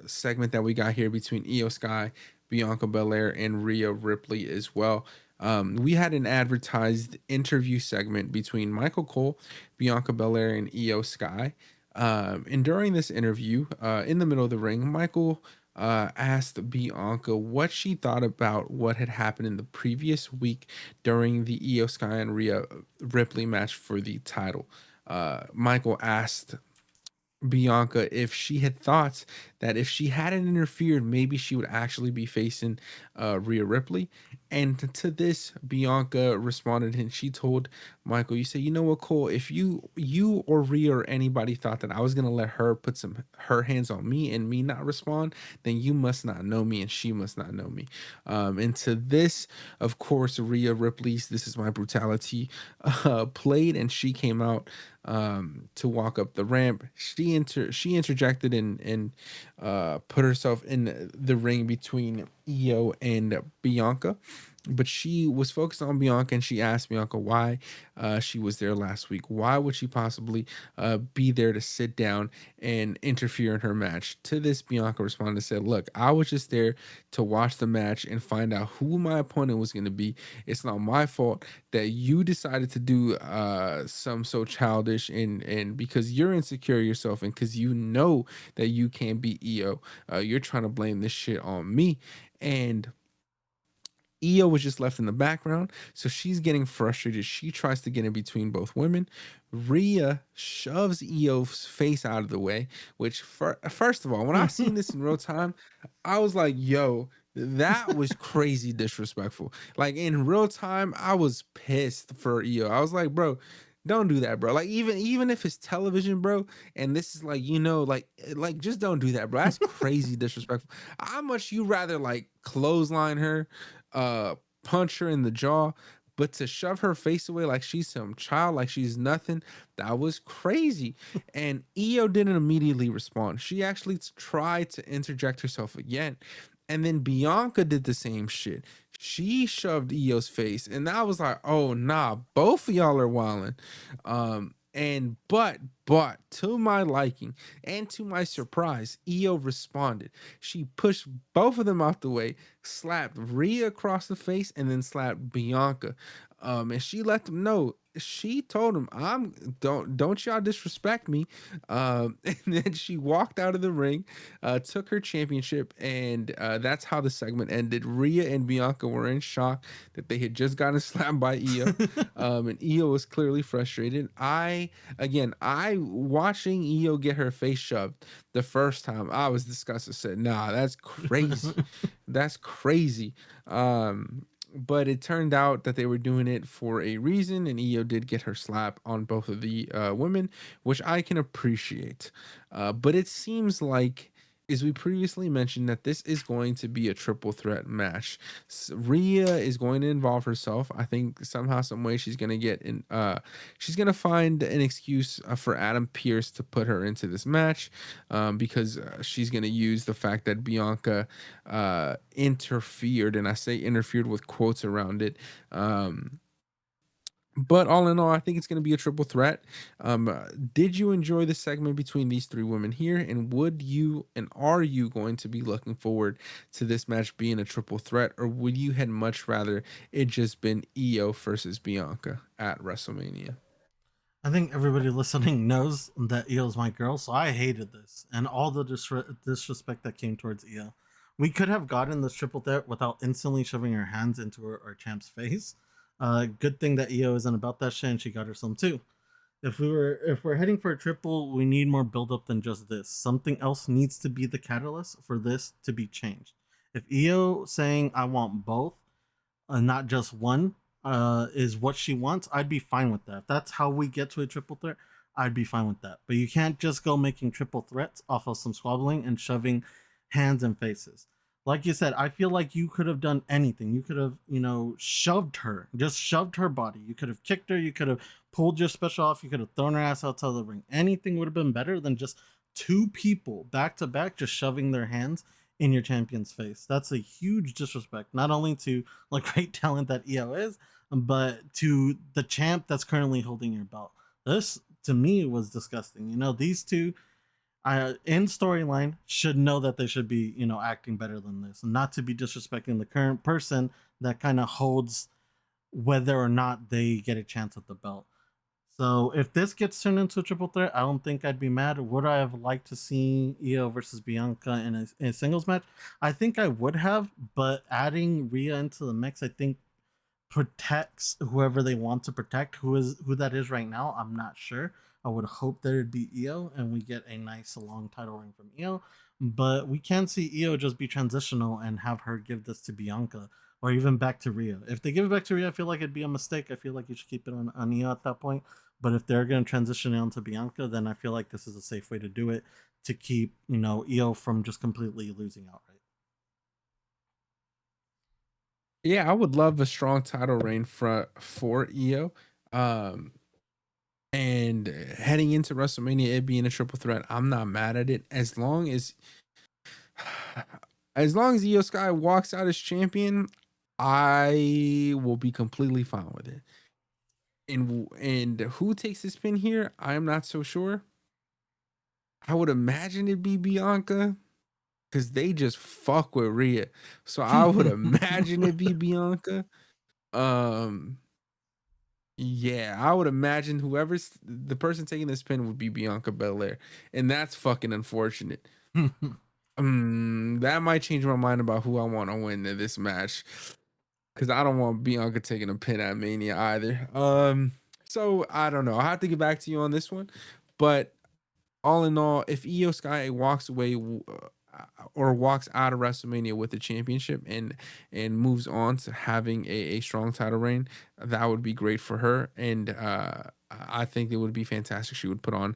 segment that we got here between Io Sky, Bianca Belair, and Rhea Ripley as well. We had an advertised interview segment between Michael Cole, Bianca Belair, and Io Sky. And during this interview, in the middle of the ring, Michael asked Bianca what she thought about what had happened in the previous week during the Io Sky and Rhea Ripley match for the title. Michael asked Bianca if she had thoughts that if she hadn't interfered, maybe she would actually be facing Rhea Ripley. And to this, Bianca responded and she told Michael, "You say, you know what, Cole? If you or Rhea or anybody thought that I was gonna let her put some her hands on me and me not respond, then you must not know me and she must not know me." And to this, of course, Rhea Ripley's "This Is My Brutality" played, and she came out to walk up the ramp. She interjected and put herself in the ring between Io and Bianca. But she was focused on Bianca and she asked Bianca why she was there last week. Why would she possibly be there to sit down and interfere in her match? To this, Bianca responded and said, "Look, I was just there to watch the match and find out who my opponent was going to be. It's not my fault that you decided to do some so childish and because you're insecure yourself and because you know that you can't beat Io, you're trying to blame this shit on me." And Io was just left in the background, so she's getting frustrated. She tries to get in between both women. Rhea shoves Io's face out of the way, which first of all, when I seen this in real time, I was like, "Yo, that was crazy disrespectful." Like in real time, I was pissed for Io. I was like, "Bro, don't do that, bro." Like even if it's television, bro, and this is like, like just don't do that, bro. That's crazy disrespectful. How much you rather like clothesline her, uh punch her in the jaw, but to shove her face away like she's some child, like she's nothing, that was crazy. And Io didn't immediately respond. She actually tried to interject herself again. And then Bianca did the same shit. She shoved Io's face, and I was like, "Oh nah, both of y'all are wilding." And but to my liking and to my surprise, Io responded. She pushed both of them out the way, slapped Rhea across the face, and then slapped Bianca. And she let them know. She told him, "I'm don't y'all disrespect me." And then she walked out of the ring, took her championship, and that's how the segment ended. Rhea and Bianca were in shock that they had just gotten slapped by Io, and Io was clearly frustrated. I watching Io get her face shoved the first time, I was disgusted. Said, "Nah, that's crazy. That's crazy." But it turned out that they were doing it for a reason, and Io did get her slap on both of the women, which I can appreciate. But it seems like, as we previously mentioned, that this is going to be a triple threat match. Rhea is going to involve herself. I think somehow, some way, she's going to get in. She's going to find an excuse for Adam Pierce to put her into this match, because she's going to use the fact that Bianca interfered, and I say interfered with quotes around it. But all in all, I think it's going to be a triple threat. Did you enjoy the segment between these three women here? And would you and are you going to be looking forward to this match being a triple threat? Or would you had much rather it just been Io versus Bianca at WrestleMania? I think everybody listening knows that Io's my girl, so I hated this and all the disrespect that came towards Io. We could have gotten this triple threat without instantly shoving her hands into our champ's face. Good thing that Io isn't about that shit and she got her some too. If we're heading for a triple, we need more build up than just this. Something else needs to be the catalyst for this to be changed. If Io saying I want both, not just one, is what she wants, I'd be fine with that. If that's how we get to a triple threat, I'd be fine with that. But you can't just go making triple threats off of some squabbling and shoving hands and faces. Like you said, I feel like you could have done anything. You could have, shoved her, just shoved her body. You could have kicked her. You could have pulled your special off. You could have thrown her ass outside the ring. Anything would have been better than just two people back to back just shoving their hands in your champion's face. That's a huge disrespect, not only to like great talent that Io is, but to the champ that's currently holding your belt. This to me was disgusting. These two, in storyline, should know that they should be, acting better than this, and not to be disrespecting the current person that kind of holds whether or not they get a chance at the belt. So if this gets turned into a triple threat, I don't think I'd be mad. Would I have liked to see Io versus Bianca in a singles match? I think I would have, but adding Rhea into the mix, I think protects whoever they want to protect. Who that is right now, I'm not sure. I would hope that it'd be Io and we get a nice long title reign from Io. But we can see Io just be transitional and have her give this to Bianca or even back to Rhea. If they give it back to Rhea, I feel like it'd be a mistake. I feel like you should keep it on Io at that point. But if they're going to transition it onto Bianca, then I feel like this is a safe way to do it to keep, Io from just completely losing outright. Yeah, I would love a strong title reign for Io. Um, and heading into WrestleMania, it being a triple threat, I'm not mad at it as long as Io Sky walks out as champion, I will be completely fine with it. And who takes this pin here? I'm not so sure. I would imagine it'd be Bianca because they just fuck with Rhea. So I would imagine it'd be Bianca. Um, yeah, I would imagine whoever's the person taking this pin would be Bianca Belair, and that's fucking unfortunate. That might change my mind about who I want to win this match because I don't want Bianca taking a pin at Mania either. So I don't know. I have to get back to you on this one, but all in all, if Io Sky walks away or walks out of WrestleMania with the championship and moves on to having a strong title reign, that would be great for her. And I think it would be fantastic. She would put on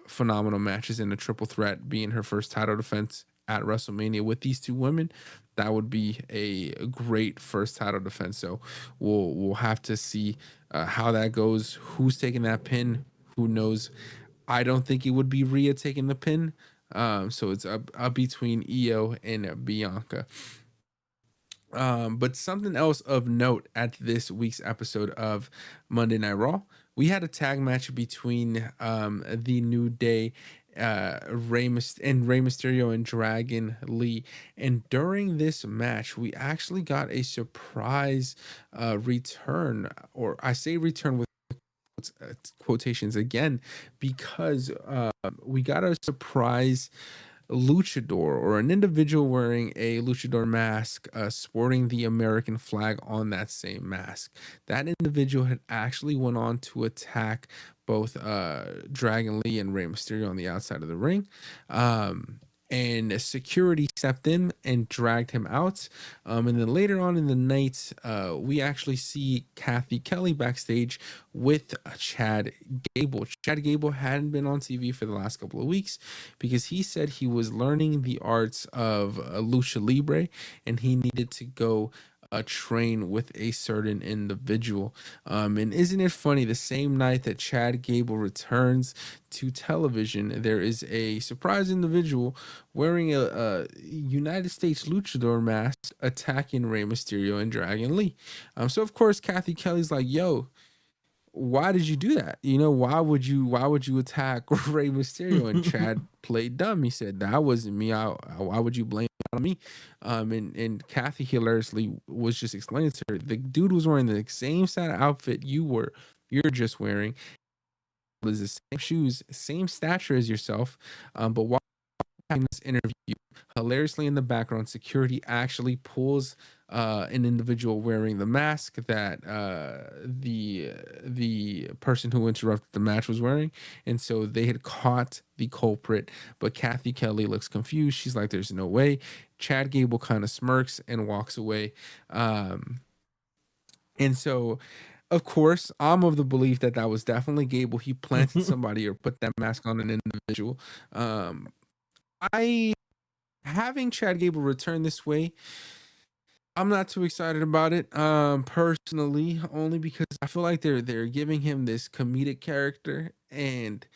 phenomenal matches in a triple threat, being her first title defense at WrestleMania with these two women. That would be a great first title defense. So we'll have to see how that goes. Who's taking that pin? Who knows? I don't think it would be Rhea taking the pin. So it's up between Io and Bianca. But something else of note at this week's episode of Monday Night Raw, we had a tag match between the New Day, Rey Mysterio and Dragon Lee. And during this match, we actually got a surprise return, or I say return with quotations again, because we got a surprise luchador, or an individual wearing a luchador mask, sporting the American flag on that same mask. That individual had actually went on to attack both Dragon Lee and Rey Mysterio on the outside of the ring. And security stepped in and dragged him out. And then later on in the night, we actually see Kathy Kelly backstage with Chad Gable. Chad Gable hadn't been on TV for the last couple of weeks because he said he was learning the arts of lucha libre and he needed to go train with a certain individual. And isn't it funny? The same night that Chad Gable returns to television, there is a surprise individual wearing a United States luchador mask attacking Rey Mysterio and Dragon Lee. So of course Kathy Kelly's like, "Yo, why did you do that? Why would you attack Rey Mysterio?" And Chad played dumb. He said, "That wasn't me. Why would you blame it on me?" And Kathy hilariously was just explaining to her, the dude was wearing the same set of outfit you're just wearing. It was the same shoes, same stature as yourself. But while having this interview, hilariously in the background, security actually pulls an individual wearing the mask that the person who interrupted the match was wearing, and so they had caught the culprit. But Kathy Kelly looks confused. She's like, "There's no way." Chad Gable kind of smirks and walks away. And so, of course, I'm of the belief that that was definitely Gable. He planted somebody or put that mask on an individual. Um, I Having Chad Gable return this way, I'm not too excited about it, personally, only because I feel like they're giving him this comedic character, and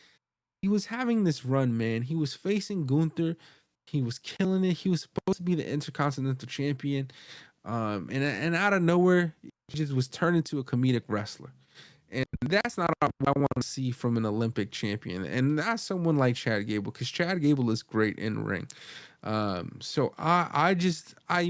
he was having this run, man. He was facing Gunther, he was killing it. He was supposed to be the Intercontinental Champion, and out of nowhere, he just was turned into a comedic wrestler. And that's not what I want to see from an Olympic champion, and not someone like Chad Gable, because Chad Gable is great in ring. So I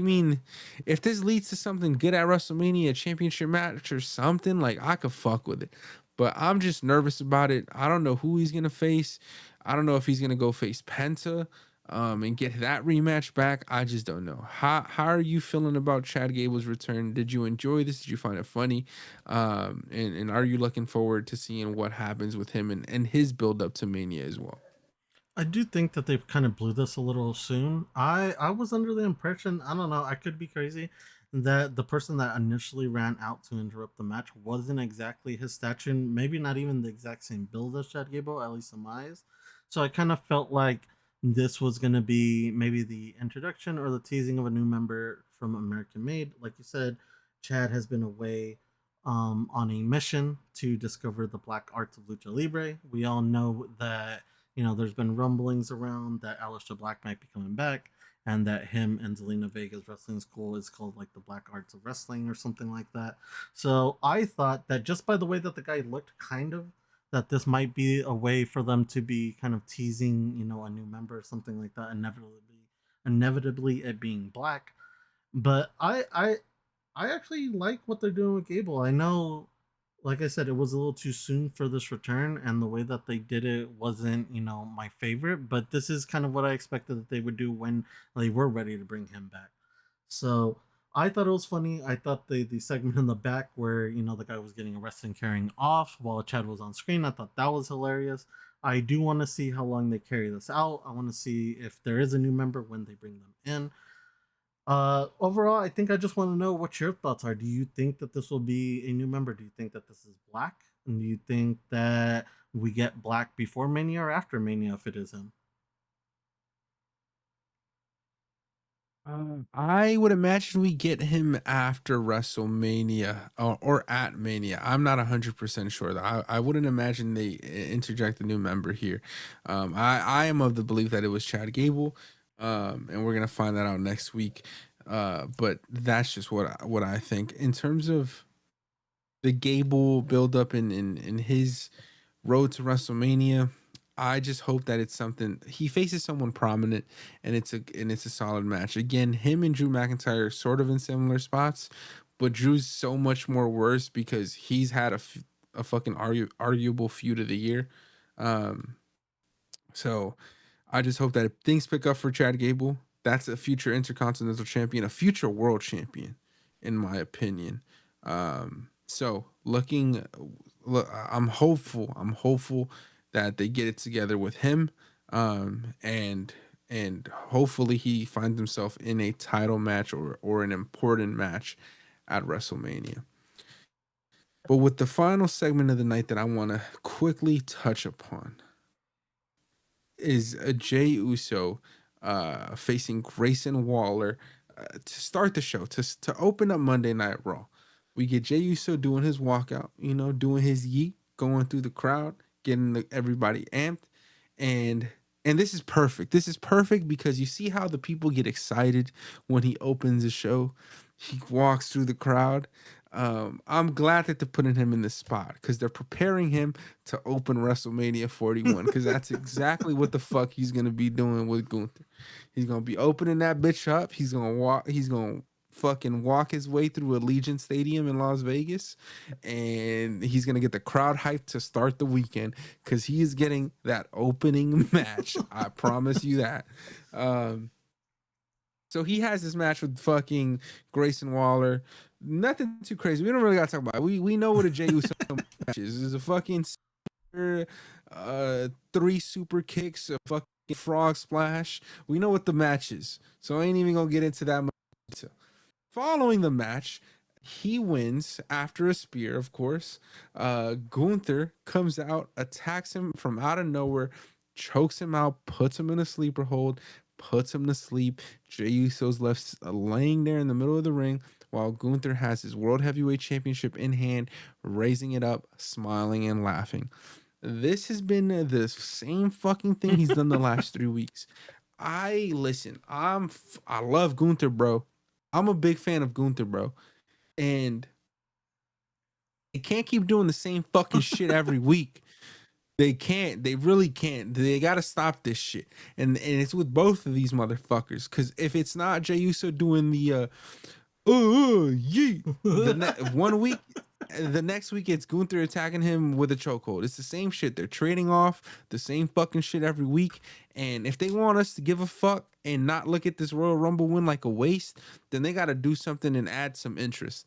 mean, if this leads to something good at WrestleMania, a championship match or something, like I could fuck with it. But I'm just nervous about it. I don't know who he's gonna face. I don't know if he's gonna go face Penta, and get that rematch back. I just don't know. How are you feeling about Chad Gable's return? Did you enjoy this? Did you find it funny? And are you looking forward to seeing what happens with him and his build up to Mania as well? I do think that they kind of blew this a little soon. I was under the impression, I don't know, I could be crazy, that the person that initially ran out to interrupt the match wasn't exactly his stature, maybe not even the exact same build as Chad Gable, at least in my eyes. So I kind of felt like this was going to be maybe the introduction or the teasing of a new member from American Made. Like you said, Chad has been away on a mission to discover the black arts of lucha libre. We all know that there's been rumblings around that Aleister Black might be coming back, and that him and Zelina Vega's wrestling school is called like the Black Arts of Wrestling or something like that. So I thought that just by the way that the guy looked, kind of, that this might be a way for them to be kind of teasing, a new member or something like that, inevitably it being black. But I actually like what they're doing with Gable. I know, like I said, it was a little too soon for this return, and the way that they did it wasn't, my favorite. But this is kind of what I expected that they would do when they were ready to bring him back. So I thought it was funny. I thought the segment in the back where the guy was getting arrested and carrying off while Chad was on screen, I thought that was hilarious. I do want to see how long they carry this out. I want to see if there is a new member when they bring them in. Overall, I think I just want to know what your thoughts are. Do you think that this will be a new member? Do you think that this is Black? And do you think that we get Black before Mania or after Mania if it is him? I would imagine we get him after WrestleMania or at Mania. I'm not 100% sure though. I wouldn't imagine they interject a new member here. I am of the belief that it was Chad Gable, and we're gonna find that out next week. But that's just what I think in terms of the Gable build up in his road to WrestleMania. I just hope that it's something he faces someone prominent and it's a solid match. Again, him and Drew McIntyre are sort of in similar spots, but Drew's so much more worse because he's had a fucking arguable feud of the year. Um, so I just hope that if things pick up for Chad Gable, that's a future Intercontinental Champion, a future World Champion, in my opinion. So I'm hopeful. I'm hopeful that they get it together with him, and hopefully he finds himself in a title match or an important match at WrestleMania. But with the final segment of the night that I want to quickly touch upon is a Jay Uso facing Grayson Waller to start the show, to open up Monday Night Raw. We get Jay Uso doing his walkout, doing his yeet, going through the crowd, getting everybody amped, and and this is perfect. This is perfect because you see how the people get excited when he opens the show. He walks through the crowd. I'm glad that they're putting him in this spot because they're preparing him to open WrestleMania 41 because that's exactly what the fuck he's gonna be doing with Gunther. He's gonna be opening that bitch up. He's gonna walk. He's gonna fucking walk his way through Allegiant Stadium in Las Vegas, and he's gonna get the crowd hyped to start the weekend because he is getting that opening match. I promise you that. Um, so he has this match with fucking Grayson Waller. Nothing too crazy. We don't really gotta talk about it. We know what a Jey Uso match is. It's a fucking three super kicks, a fucking frog splash. We know what the match is. So I ain't even gonna get into that much. Following the match, he wins after a spear, of course. Gunther comes out, attacks him from out of nowhere, chokes him out, puts him in a sleeper hold, puts him to sleep. Jey Uso's left laying there in the middle of the ring while Gunther has his World Heavyweight Championship in hand, raising it up, smiling and laughing. This has been the same fucking thing he's done the last 3 weeks. I love Gunther, bro. I'm a big fan of Gunther, bro. And They can't keep doing the same fucking shit every week. They can't. They really can't. They gotta stop this shit. And it's with both of these motherfuckers. Cause if it's not Jey Uso doing the yeet, one week, the next week it's Gunther attacking him with a chokehold. It's the same shit. They're trading off the same fucking shit every week. And if they want us to give a fuck and not look at this Royal Rumble win like a waste, then they gotta do something and add some interest.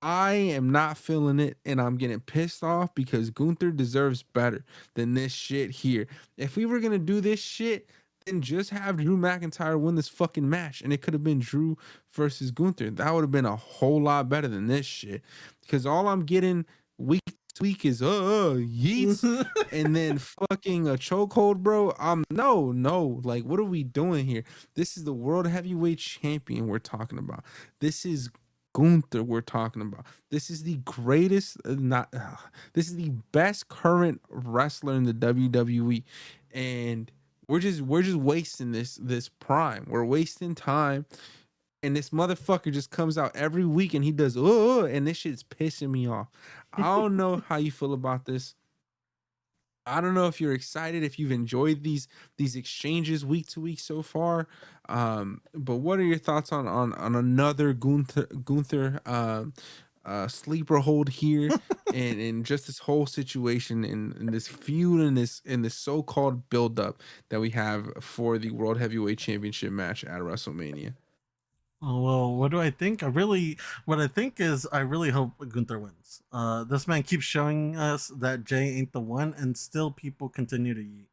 I am not feeling it, and I'm getting pissed off because Gunther deserves better than this shit here. If we were gonna do this shit, then just have Drew McIntyre win this fucking match, and it could have been Drew versus Gunther. That would have been a whole lot better than this shit. Because all I'm getting week to week is yeets, and then fucking a chokehold, bro. No, like what are we doing here? This is the world heavyweight champion we're talking about. This is Gunther we're talking about. This is the greatest, not this is the best current wrestler in the WWE, and we're just wasting this prime. We're wasting time, and this motherfucker just comes out every week and he does and this shit's pissing me off. I don't know how you feel about this. I don't know if you're excited, if you've enjoyed these exchanges week to week so far. But what are your thoughts on another Gunther sleeper hold here and just this whole situation in this feud and this so-called build-up that we have for the World Heavyweight Championship match at WrestleMania? Oh, well, what do I think? What I think is, I really hope Gunther wins. This man keeps showing us that Jay ain't the one, and still people continue to eat.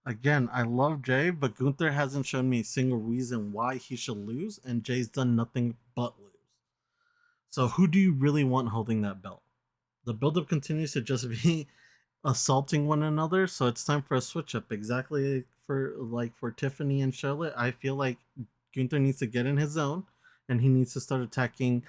Again, I love Jay, but Gunther hasn't shown me a single reason why he should lose, and Jay's done nothing but lose. So, who do you really want holding that belt? The buildup continues to just be assaulting one another, so it's time for a switch up. Exactly for Tiffany and Charlotte, I feel like Gunther needs to get in his zone, and he needs to start attacking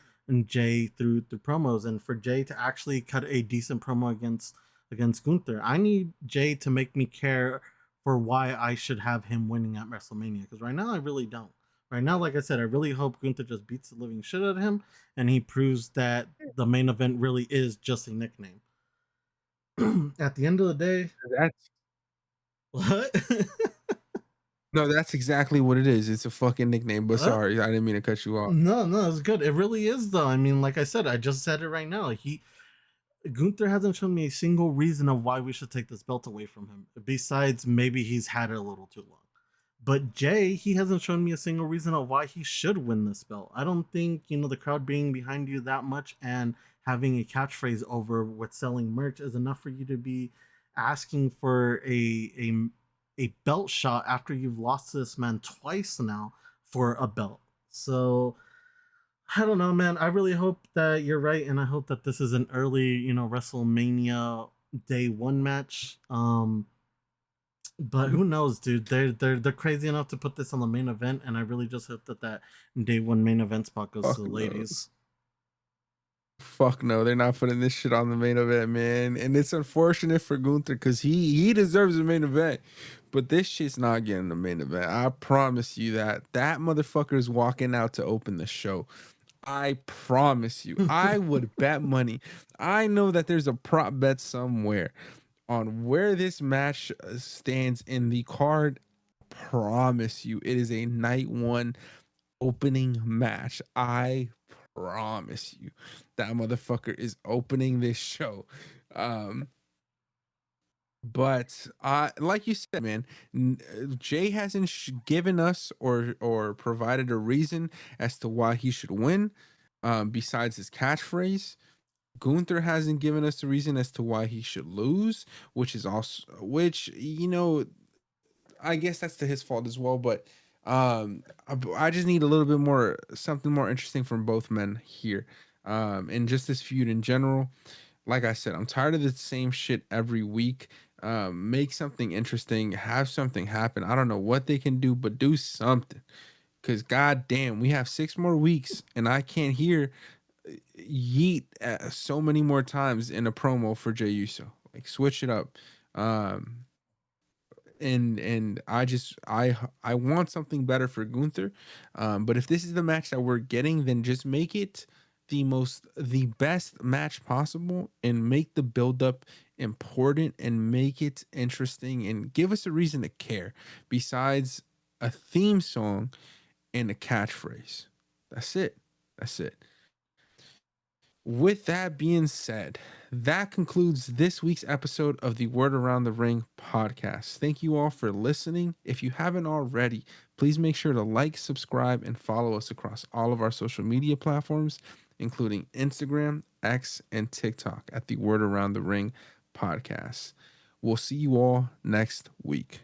Jay through promos, and for Jay to actually cut a decent promo against Gunther. I need Jay to make me care for why I should have him winning at WrestleMania, because right now I really don't. Right now, like I said, I really hope Gunther just beats the living shit out of him, and he proves that the main event really is just a nickname. At the end of the day, That's what? no, that's exactly what it is. It's a fucking nickname, but What? sorry, I didn't mean to cut you off. No, it's good. It really is, though. I mean, like I said, I just said it right now. Gunther hasn't shown me a single reason of why we should take this belt away from him. Besides, maybe he's had it a little too long. But Jay, he hasn't shown me a single reason of why he should win this belt. I don't think, the crowd being behind you that much and having a catchphrase over with selling merch is enough for you to be asking for a belt shot after you've lost to this man twice now for a belt. So I don't know, man. I really hope that you're right, and I hope that this is an early, WrestleMania day one match. But who knows, dude? They're crazy enough to put this on the main event, and I really just hope that day one main event spot goes to Fuck the no. ladies. Fuck no, they're not putting this shit on the main event, man. And it's unfortunate for Gunther because he deserves the main event. But this shit's not getting the main event. I promise you that. That motherfucker is walking out to open the show. I promise you. I would bet money. I know that there's a prop bet somewhere on where this match stands in the card. Promise you, it is a night one opening match. I promise you, that motherfucker is opening this show. Um, but like you said, man, Jay hasn't given us or provided a reason as to why he should win. Besides his catchphrase, Gunther hasn't given us a reason as to why he should lose, which is also which I guess that's to his fault as well. But I just need a little bit more something more interesting from both men here. And just this feud in general. Like I said, I'm tired of the same shit every week. Make something interesting, have something happen. I don't know what they can do, but do something. Cause goddamn, we have 6 more weeks, and I can't hear yeet so many more times in a promo for Jey Uso. Like switch it up. Um, and I want something better for Gunther. But if this is the match that we're getting, then just make it the best match possible and make the build up important and make it interesting and give us a reason to care besides a theme song and a catchphrase. That's it. That's it. With that being said, that concludes this week's episode of the Word Around the Ring podcast. Thank you all for listening. If you haven't already, please make sure to like, subscribe, and follow us across all of our social media platforms, including Instagram, X, and TikTok at the Word Around the Ring podcast. We'll see you all next week.